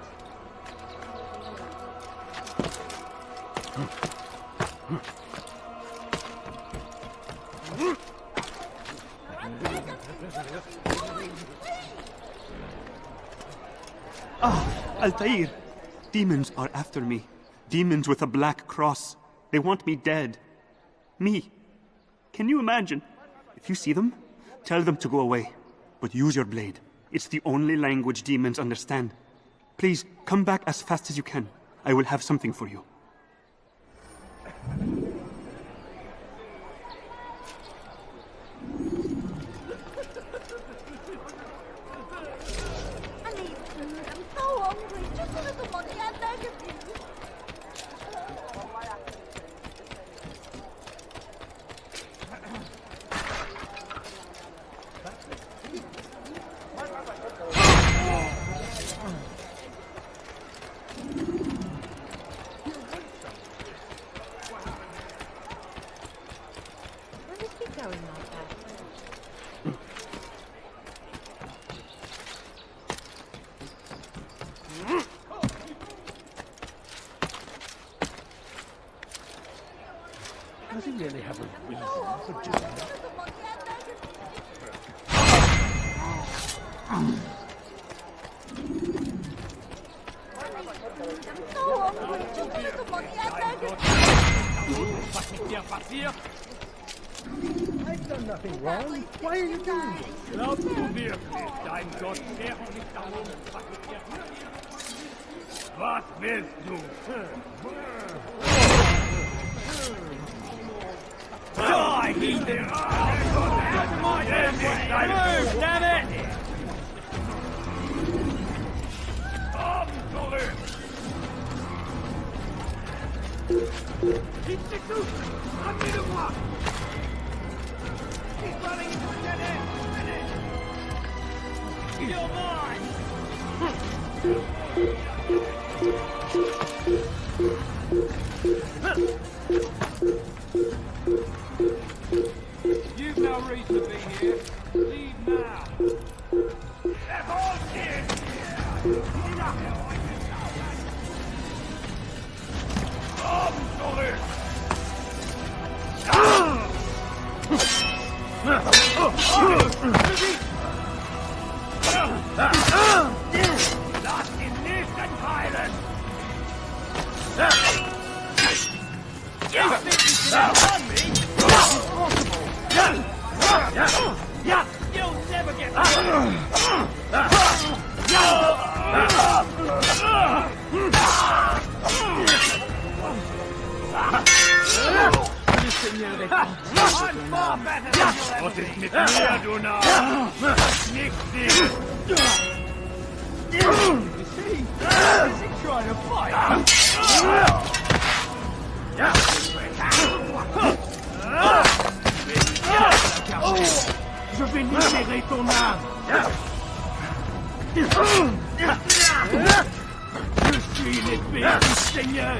Altair! Demons are after me. Demons with a black cross. They want me dead. Me. Can you imagine? If you see them, tell them to go away. But use your blade. It's the only language demons understand. Please, come back as fast as you can. I will have something for you. I need food. I'm so hungry. Just a little money. I beg of you. Does he really have a reason for doing that? I've done nothing wrong. Why are you doing this? Glaubst du wirklich, dein Gott wäre nicht da oben? Was willst du? Die, Heathen! Move, damn it! Komm zurück! Execution! Amenez-moi! He's running into a dead end! You're mine! You've no reason to be here. Leave now. They're all dead! Komm zurück! Lass ihn nicht entheilen! You'll never get Was ist mit mir, du Narr? Nicht dich! Is he trying to fight? Je vais libérer ton âme. Je suis l'épée du Seigneur.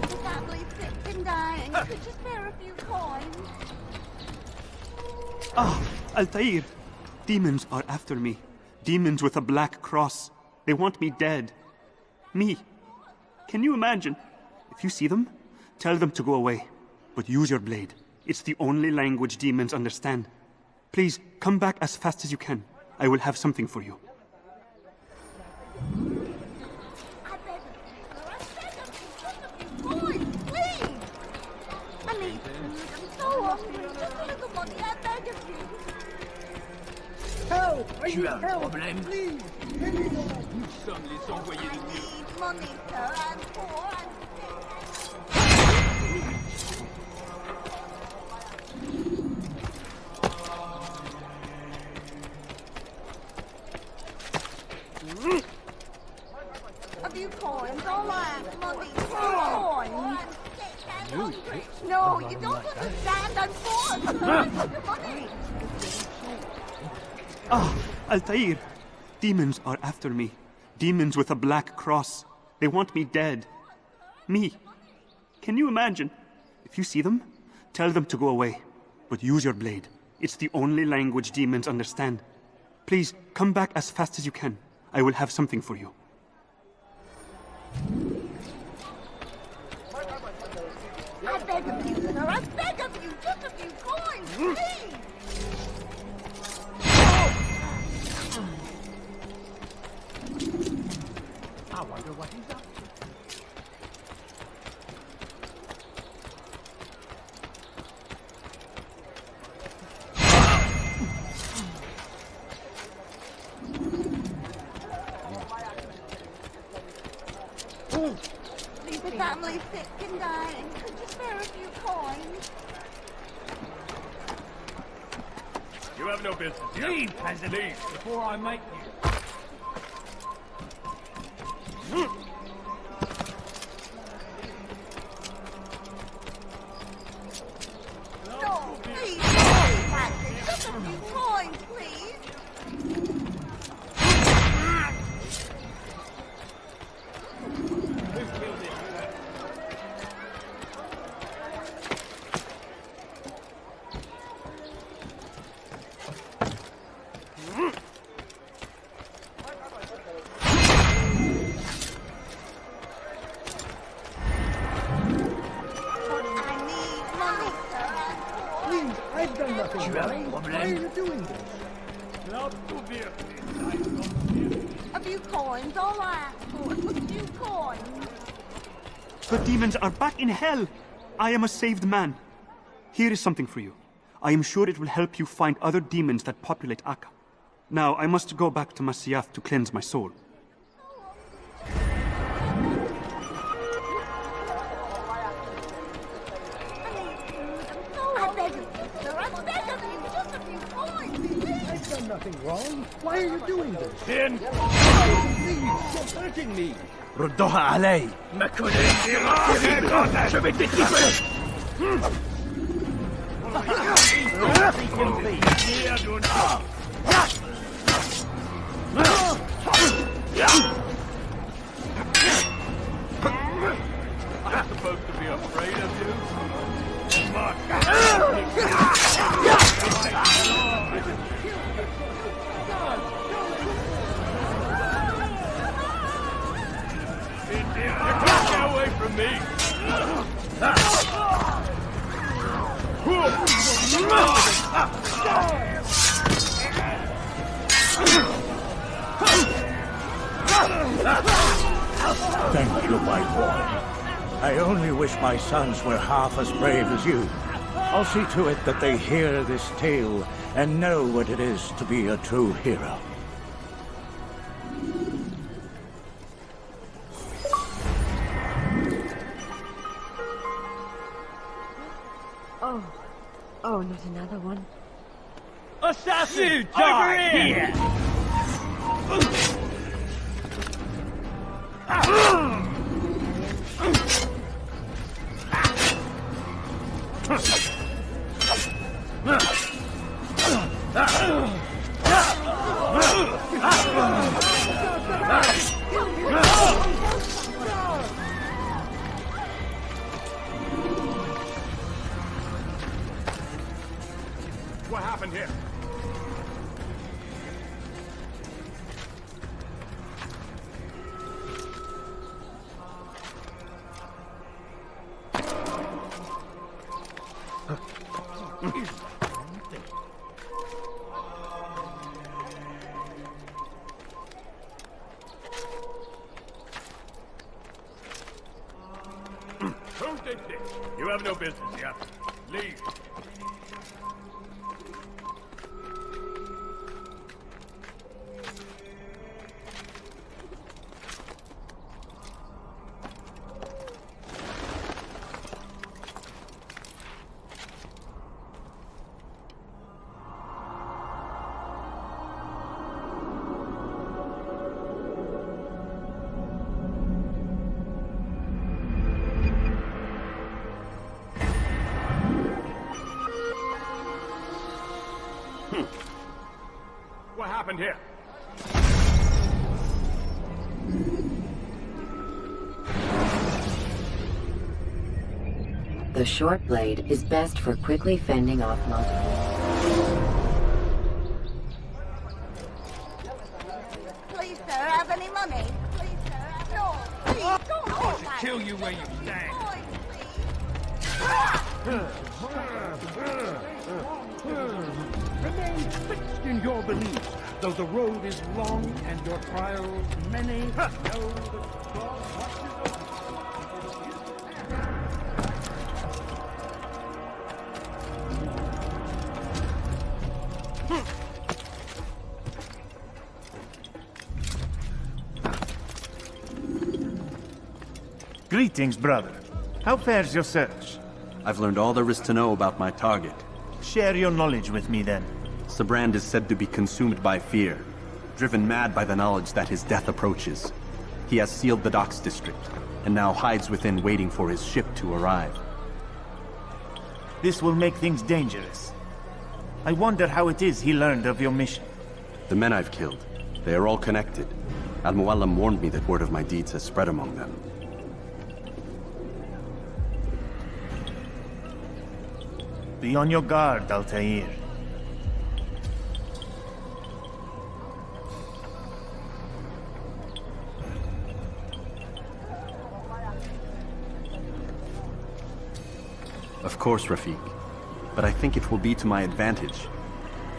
The family's sick and dying. Could you spare a few coins? Ah, Altair! Demons are after me. Demons with a black cross. They want me dead. Me. Can you imagine? If you see them, tell them to go away. But use your blade. It's the only language demons understand. Please, come back as fast as you can. I will have something for you. I beg of you, just a few coins, please! I need food. I'm so hungry. Just a little money, I beg of you. Help! I Tu need as un help! problème? Please! Nous sommes les envoyés de Dieu. I need money, sir. I'm poor. I'm a few coins, all right, money, coins. No, you don't understand. I'm poor. Money. Ah, Altair! Demons are after me. Demons with a black cross. They want me dead. Me. Can you imagine? If you see them, tell them to go away. But use your blade. It's the only language demons understand. Please, come back as fast as you can. I will have something for you. I beg of you, sir. I beg of you. Just a few coins, please. I wonder what he's up to. The family's sick and dying. Could you spare a few coins? You have no business here. Leave, peasant! Leave, before I make you. No, please, Patrick. Just a few coins, please. A few coins, all I asked for was a few coins. The demons are back in hell. I am a saved man. Here is something for you. I am sure it will help you find other demons that populate Akka. Now, I must go back to Masyaf to cleanse my soul. I beg of you, sir, I beg of you, just a few coins. I've done nothing wrong. Why are you doing this? Then, Please, you're hurting me. ردوها علي. ما كنت شو بدك I'm supposed to be afraid of you? You can't get away from me! Thank you, my boy. I only wish my sons were half as brave as you. I'll see to it that they hear this tale and know what it is to be a true hero. Oh, not another one. Assassin! Over here! What happened here? Who did this? You have no business here. Leave. What happened here? The short blade is best for quickly fending off multiple. Please, sir, have any money? Please, sir, have no. Please, don't hold that. Kill you where you stand. Remain fixed in your beliefs, though the road is long and your trials many. Know that God watches Greetings, brother. How fares your search? I've learned all there is to know about my target. Share your knowledge with me, then. Sabrand is said to be consumed by fear, driven mad by the knowledge that his death approaches. He has sealed the docks district, and now hides within waiting for his ship to arrive. This will make things dangerous. I wonder how it is he learned of your mission. The men I've killed, they are all connected. Al-Muallim warned me that word of my deeds has spread among them. Be on your guard, Altair. Of course, Rafiq. But I think it will be to my advantage.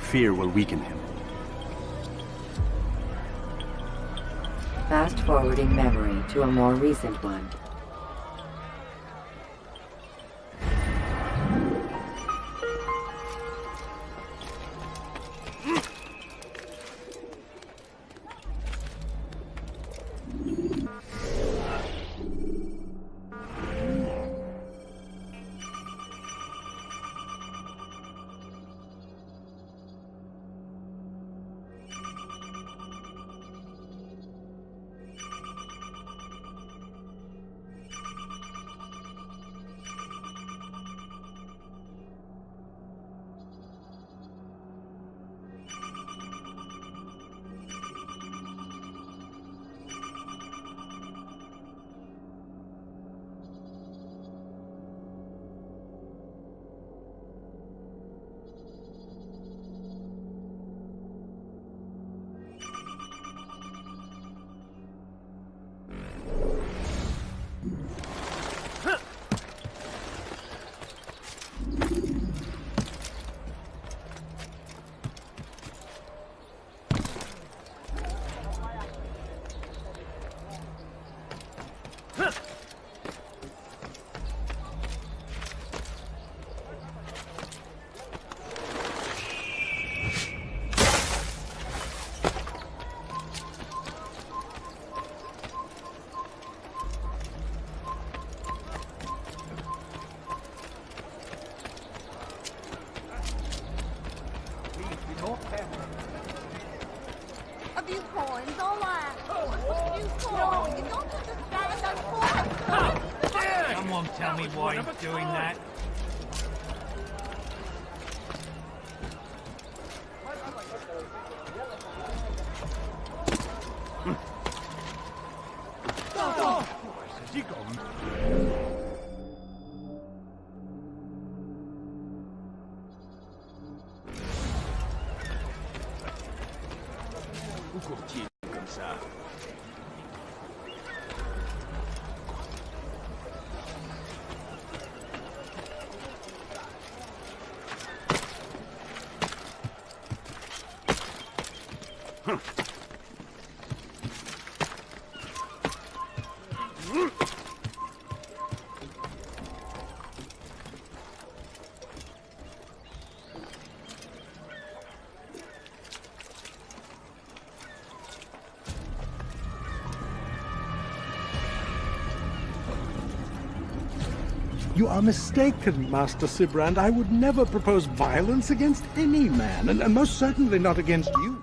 Fear will weaken him. Fast-forwarding memory to a more recent one. A few coins, all right. A few coins. You don't understand those coins. Someone tell me why he's doing that. Where's he gone? Où court-il comme ça? You are mistaken, Master Sibrand. I would never propose violence against any man, and most certainly not against you.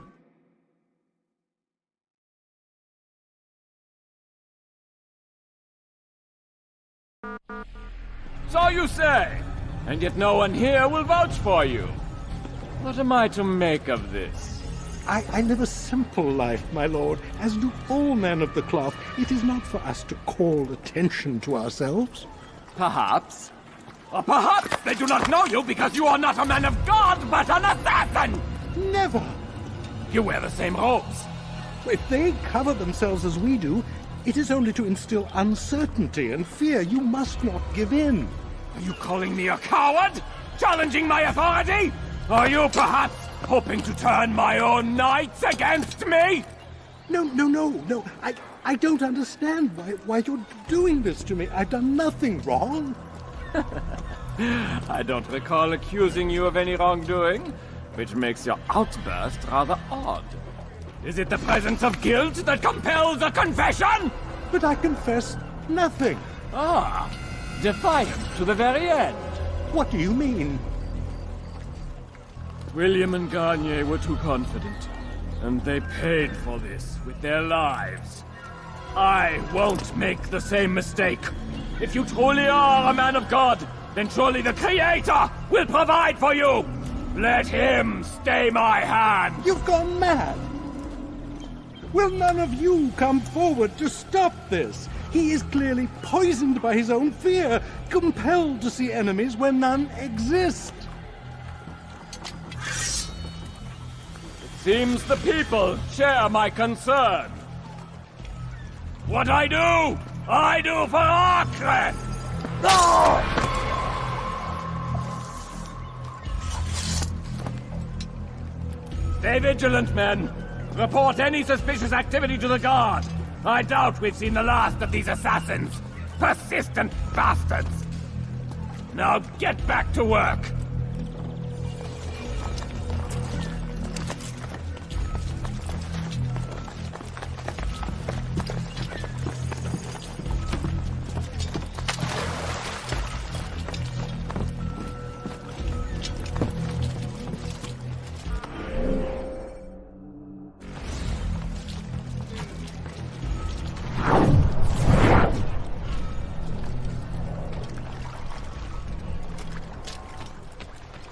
So you say, and yet no one here will vouch for you. What am I to make of this? I live a simple life, my lord, as do all men of the cloth. It is not for us to call attention to ourselves. Perhaps. Or perhaps they do not know you because you are not a man of God, but an assassin! Never! You wear the same robes. If they cover themselves as we do, it is only to instill uncertainty and fear. You must not give in. Are you calling me a coward? Challenging my authority? Are you perhaps hoping to turn my own knights against me? No. I don't understand why you're doing this to me. I've done nothing wrong. I don't recall accusing you of any wrongdoing, which makes your outburst rather odd. Is it the presence of guilt that compels a confession? But I confess nothing. Ah, defiant to the very end. What do you mean? William and Garnier were too confident, and they paid for this with their lives. I won't make the same mistake. If you truly are a man of God, then surely the Creator will provide for you! Let him stay my hand! You've gone mad! Will none of you come forward to stop this? He is clearly poisoned by his own fear, compelled to see enemies where none exist. Seems the people share my concern. What I do for Arkreth! Stay vigilant, men. Report any suspicious activity to the guard. I doubt we've seen the last of these assassins. Persistent bastards! Now get back to work!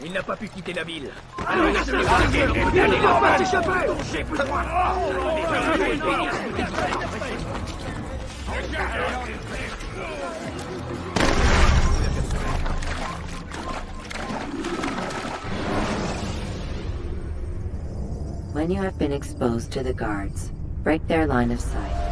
Il n'a pas pu quitter la ville. When you have been exposed to the guards, break their line of sight.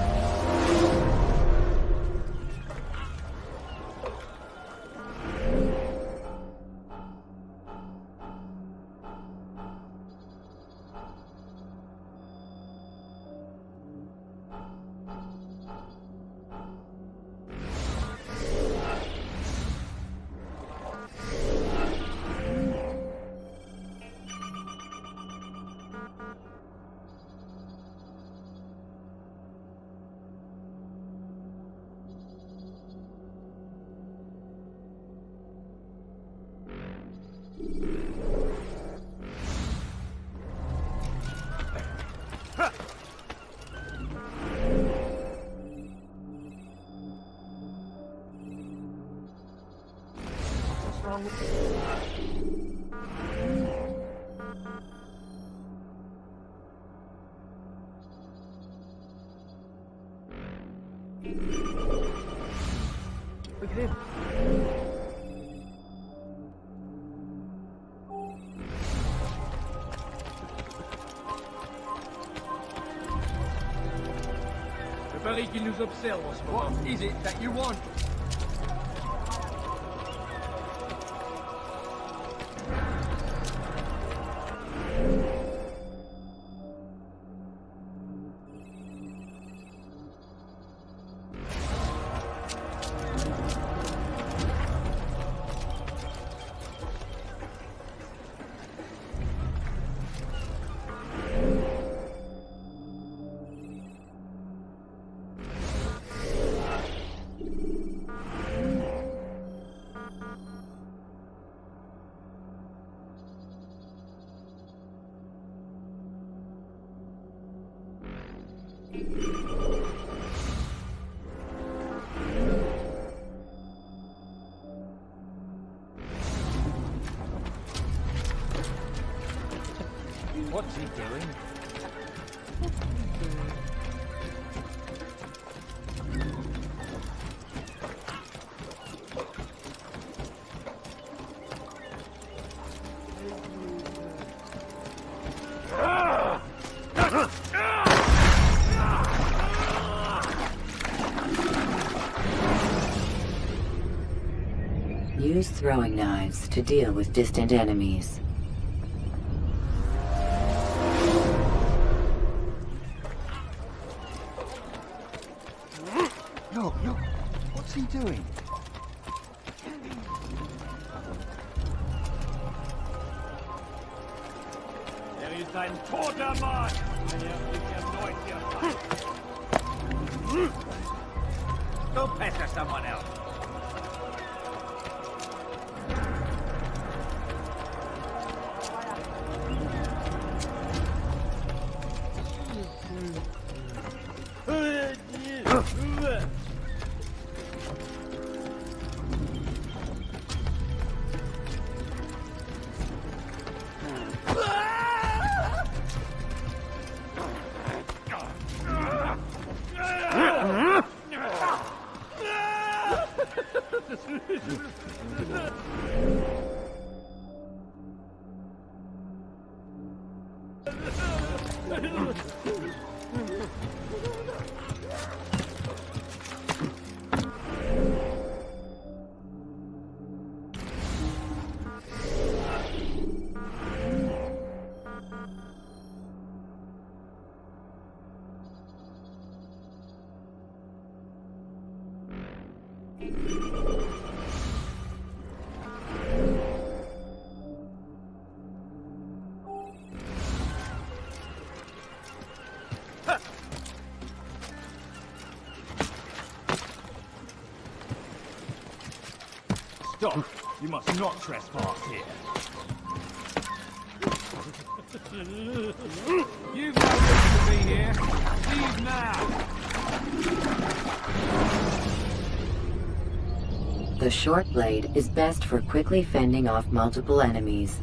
Look at him. Je parie qu'il nous observe en ce moment. What is it that you want? What's he doing? Use throwing knives to deal with distant enemies. Look, what's he doing? Er ist ein toter Mann, wenn er sich erneut hier. Go pester someone else. Stop! You must not trespass here. You've no reason to be here. Leave now! The short blade is best for quickly fending off multiple enemies.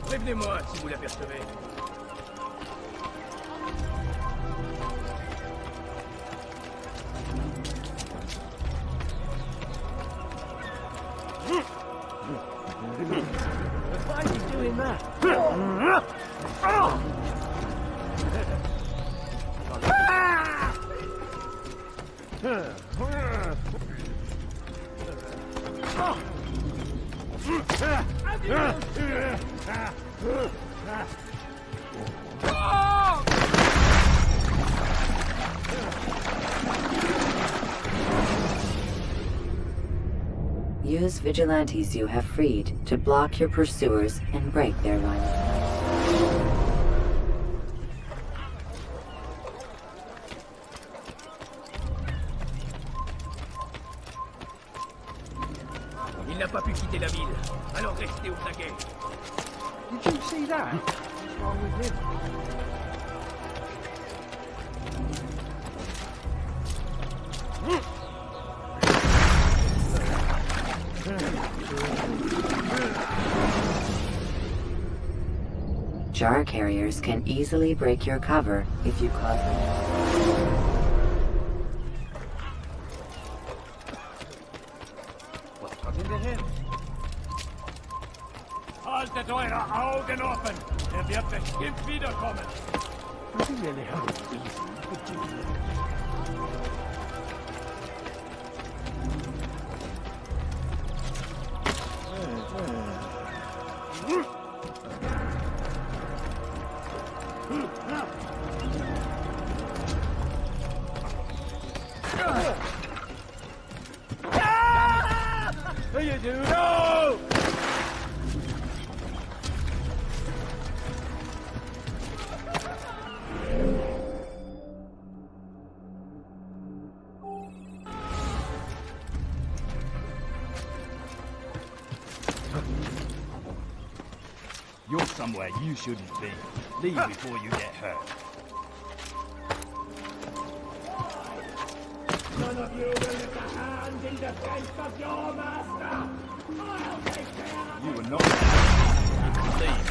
Prévenez-moi si vous l'apercevez. Why are you doing that? Use vigilantes you have freed to block your pursuers and break their line. Il n'a pas pu quitter la ville, alors restez au taquet. Did you see that? What's wrong with him? Jar carriers can easily break your cover if you cause them. What's got into him? Haltet eure Augen offen! Wird bestimmt wiederkommen! Would you really have it easy, would you? What you do? No! You're somewhere you shouldn't be. Leave before you get hurt. None of you will lift a hand in defense of your master! I'll take care of you. You were not... Leave.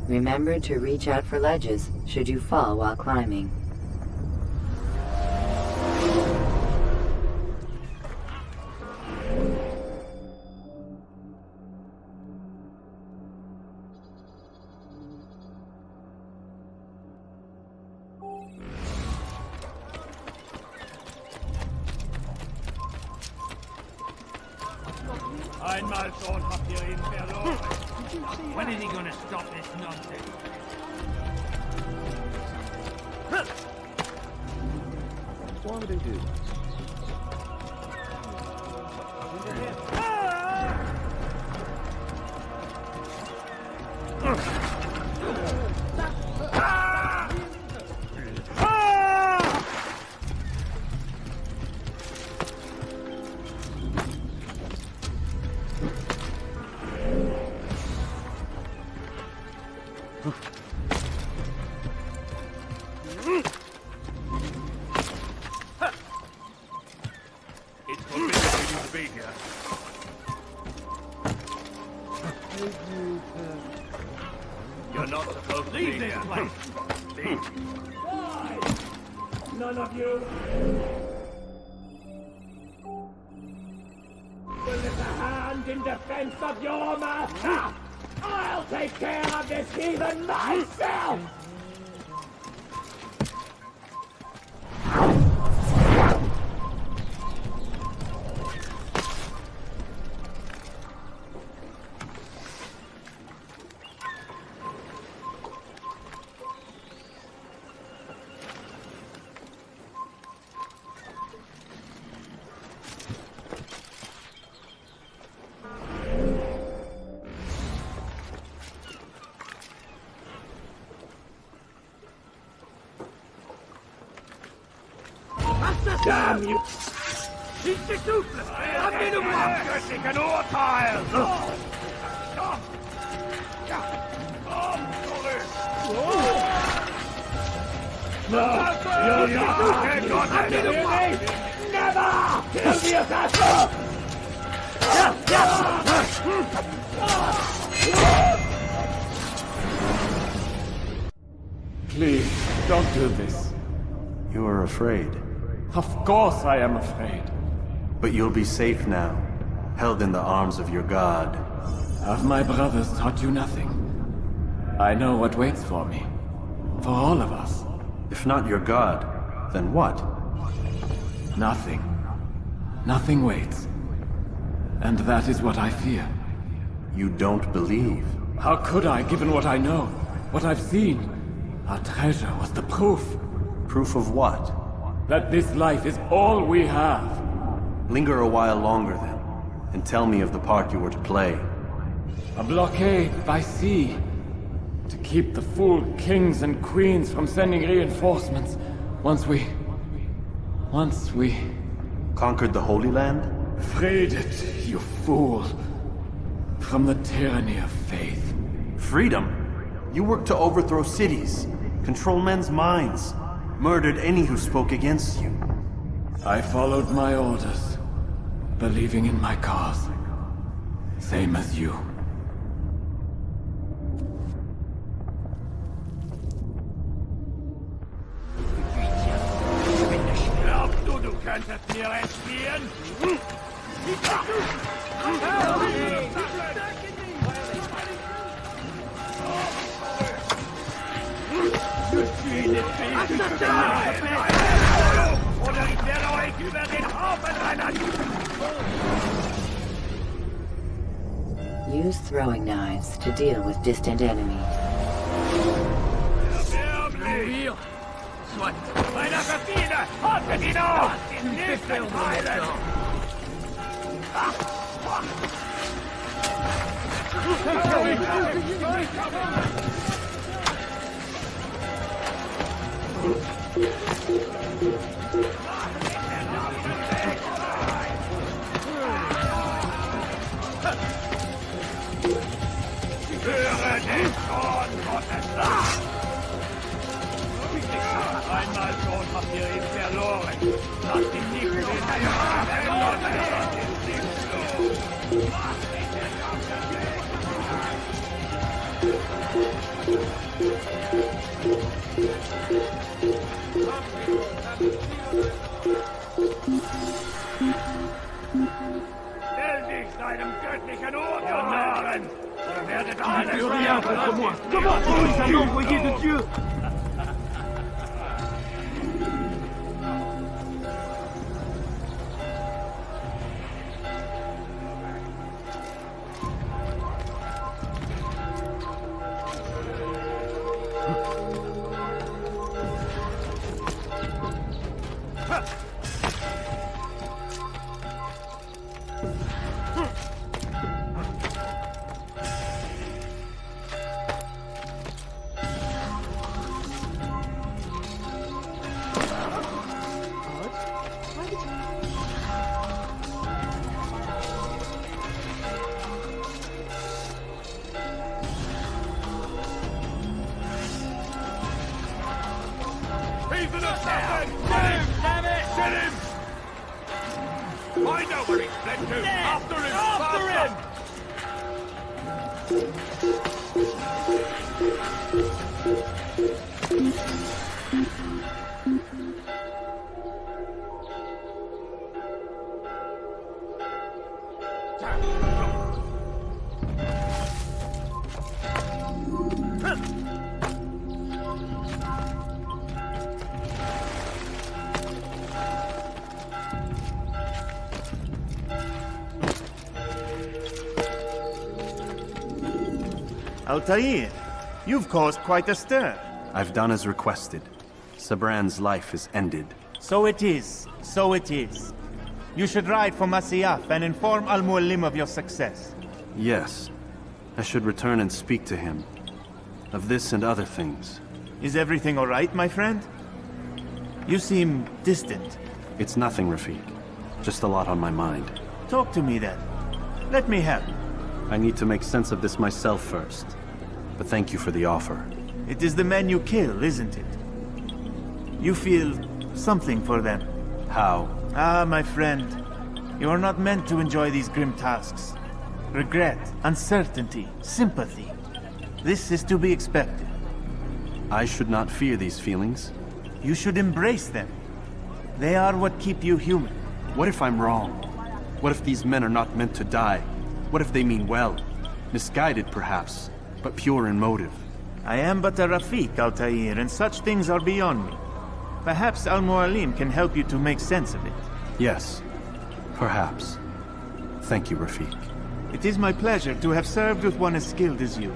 Remember to reach out for ledges should you fall while climbing. Einmal schon habt ihr ihn verloren. When is he gonna stop this nonsense? What would they do? It's forbidden for you to be here. You're not supposed to leave this place. Leave. Why? None of you will lift a hand in defense of your master. I'll take care of this heathen myself. Damn you! Institute! Amenez le moi que c'est qu'un urteil! No! You're not amenez me! Never! Kill the assassin! Please, don't do this. You are afraid. Of course I am afraid. But you'll be safe now, held in the arms of your god. Have my brothers taught you nothing? I know what waits for me. For all of us. If not your god, then what? Nothing. Nothing waits. And that is what I fear. You don't believe? How could I, given what I know? What I've seen? Our treasure was the proof. Proof of what? That this life is all we have. Linger a while longer then, and tell me of the part you were to play. A blockade by sea. To keep the fool kings and queens from sending reinforcements. Once we... Conquered the Holy Land? Freed it, you fool. From the tyranny of faith. Freedom? You worked to overthrow cities, control men's minds, murdered any who spoke against you. I followed my orders, believing in my cause. Same as you. Glaubst du, du könntest mir entfliehen? Oder ich werde euch über den Haufen rennen! Use throwing knives to deal with distant enemies. Soit meiner Gebiete! Haltet ihn auf! Den nächsten Teilen! Höre den Zorn Gottes! Einmal schon habt ihr ihn verloren. Lasst ihn nicht in Stell dich deinem göttlichen Urteil! Ihr werdet alles sterben! Comment un envoyé de Dieu? He's an assassin! Get him! Damn it! Get him! I know where he's fled to! After him! After him! Altair, you've caused quite a stir. I've done as requested. Sabran's life is ended. So it is. So it is. You should ride for Masyaf and inform Al-Mualim of your success. Yes. I should return and speak to him. Of this and other things. Is everything all right, my friend? You seem distant. It's nothing, Rafik. Just a lot on my mind. Talk to me then. Let me help. I need to make sense of this myself first. But thank you for the offer. It is the men you kill, isn't it? You feel something for them. How? Ah, my friend. You are not meant to enjoy these grim tasks. Regret, uncertainty, sympathy. This is to be expected. I should not fear these feelings. You should embrace them. They are what keep you human. What if I'm wrong? What if these men are not meant to die? What if they mean well? Misguided, perhaps, but pure in motive. I am but a Rafik, Altair, and such things are beyond me. Perhaps Al-Mualim can help you to make sense of it. Yes, perhaps. Thank you, Rafik. It is my pleasure to have served with one as skilled as you.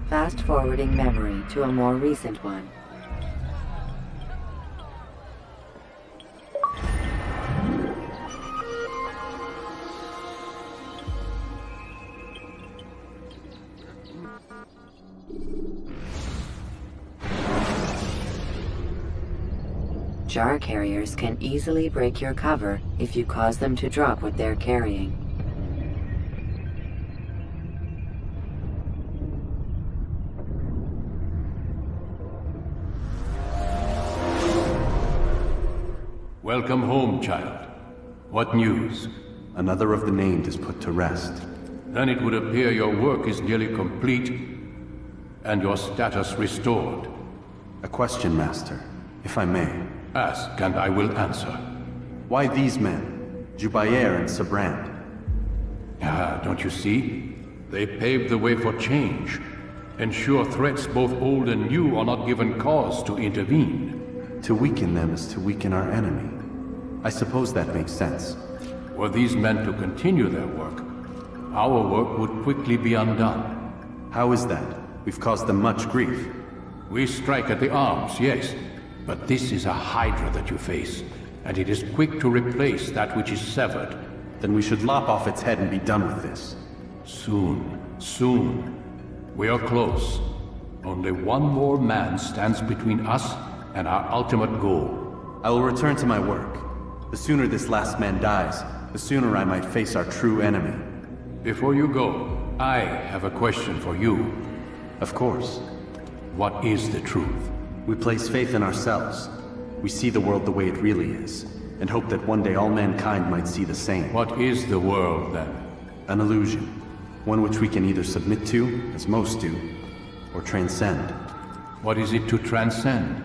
Fast-forwarding memory to a more recent one. Jar carriers can easily break your cover if you cause them to drop what they're carrying. Welcome home, child. What news? Another of the named is put to rest. Then it would appear your work is nearly complete, and your status restored. A question, Master, if I may. Ask, and I will answer. Why these men? Jubair and Sabrand? Ah, don't you see? They paved the way for change. Ensure threats both old and new are not given cause to intervene. To weaken them is to weaken our enemy. I suppose that makes sense. Were these men to continue their work, our work would quickly be undone. How is that? We've caused them much grief. We strike at the arms, yes. But this is a hydra that you face, and it is quick to replace that which is severed. Then we should lop off its head and be done with this. Soon, soon. We are close. Only one more man stands between us and our ultimate goal. I will return to my work. The sooner this last man dies, the sooner I might face our true enemy. Before you go, I have a question for you. Of course. What is the truth? We place faith in ourselves. We see the world the way it really is, and hope that one day all mankind might see the same. What is the world, then? An illusion. One which we can either submit to, as most do, or transcend. What is it to transcend?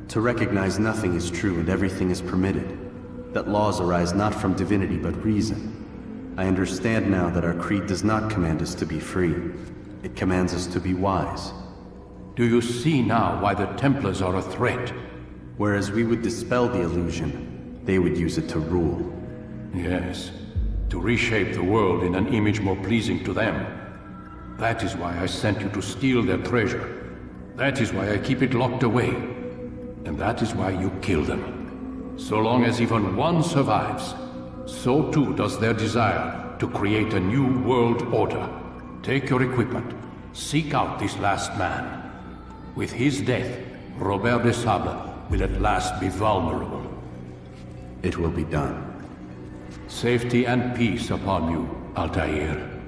To recognize nothing is true and everything is permitted. That laws arise not from divinity but reason. I understand now that our creed does not command us to be free. It commands us to be wise. Do you see now why the Templars are a threat? Whereas we would dispel the illusion, they would use it to rule. Yes, to reshape the world in an image more pleasing to them. That is why I sent you to steal their treasure. That is why I keep it locked away. And that is why you kill them. So long as even one survives, so too does their desire to create a new world order. Take your equipment. Seek out this last man. With his death, Robert de Sable will at last be vulnerable. It will be done. Safety and peace upon you, Altair.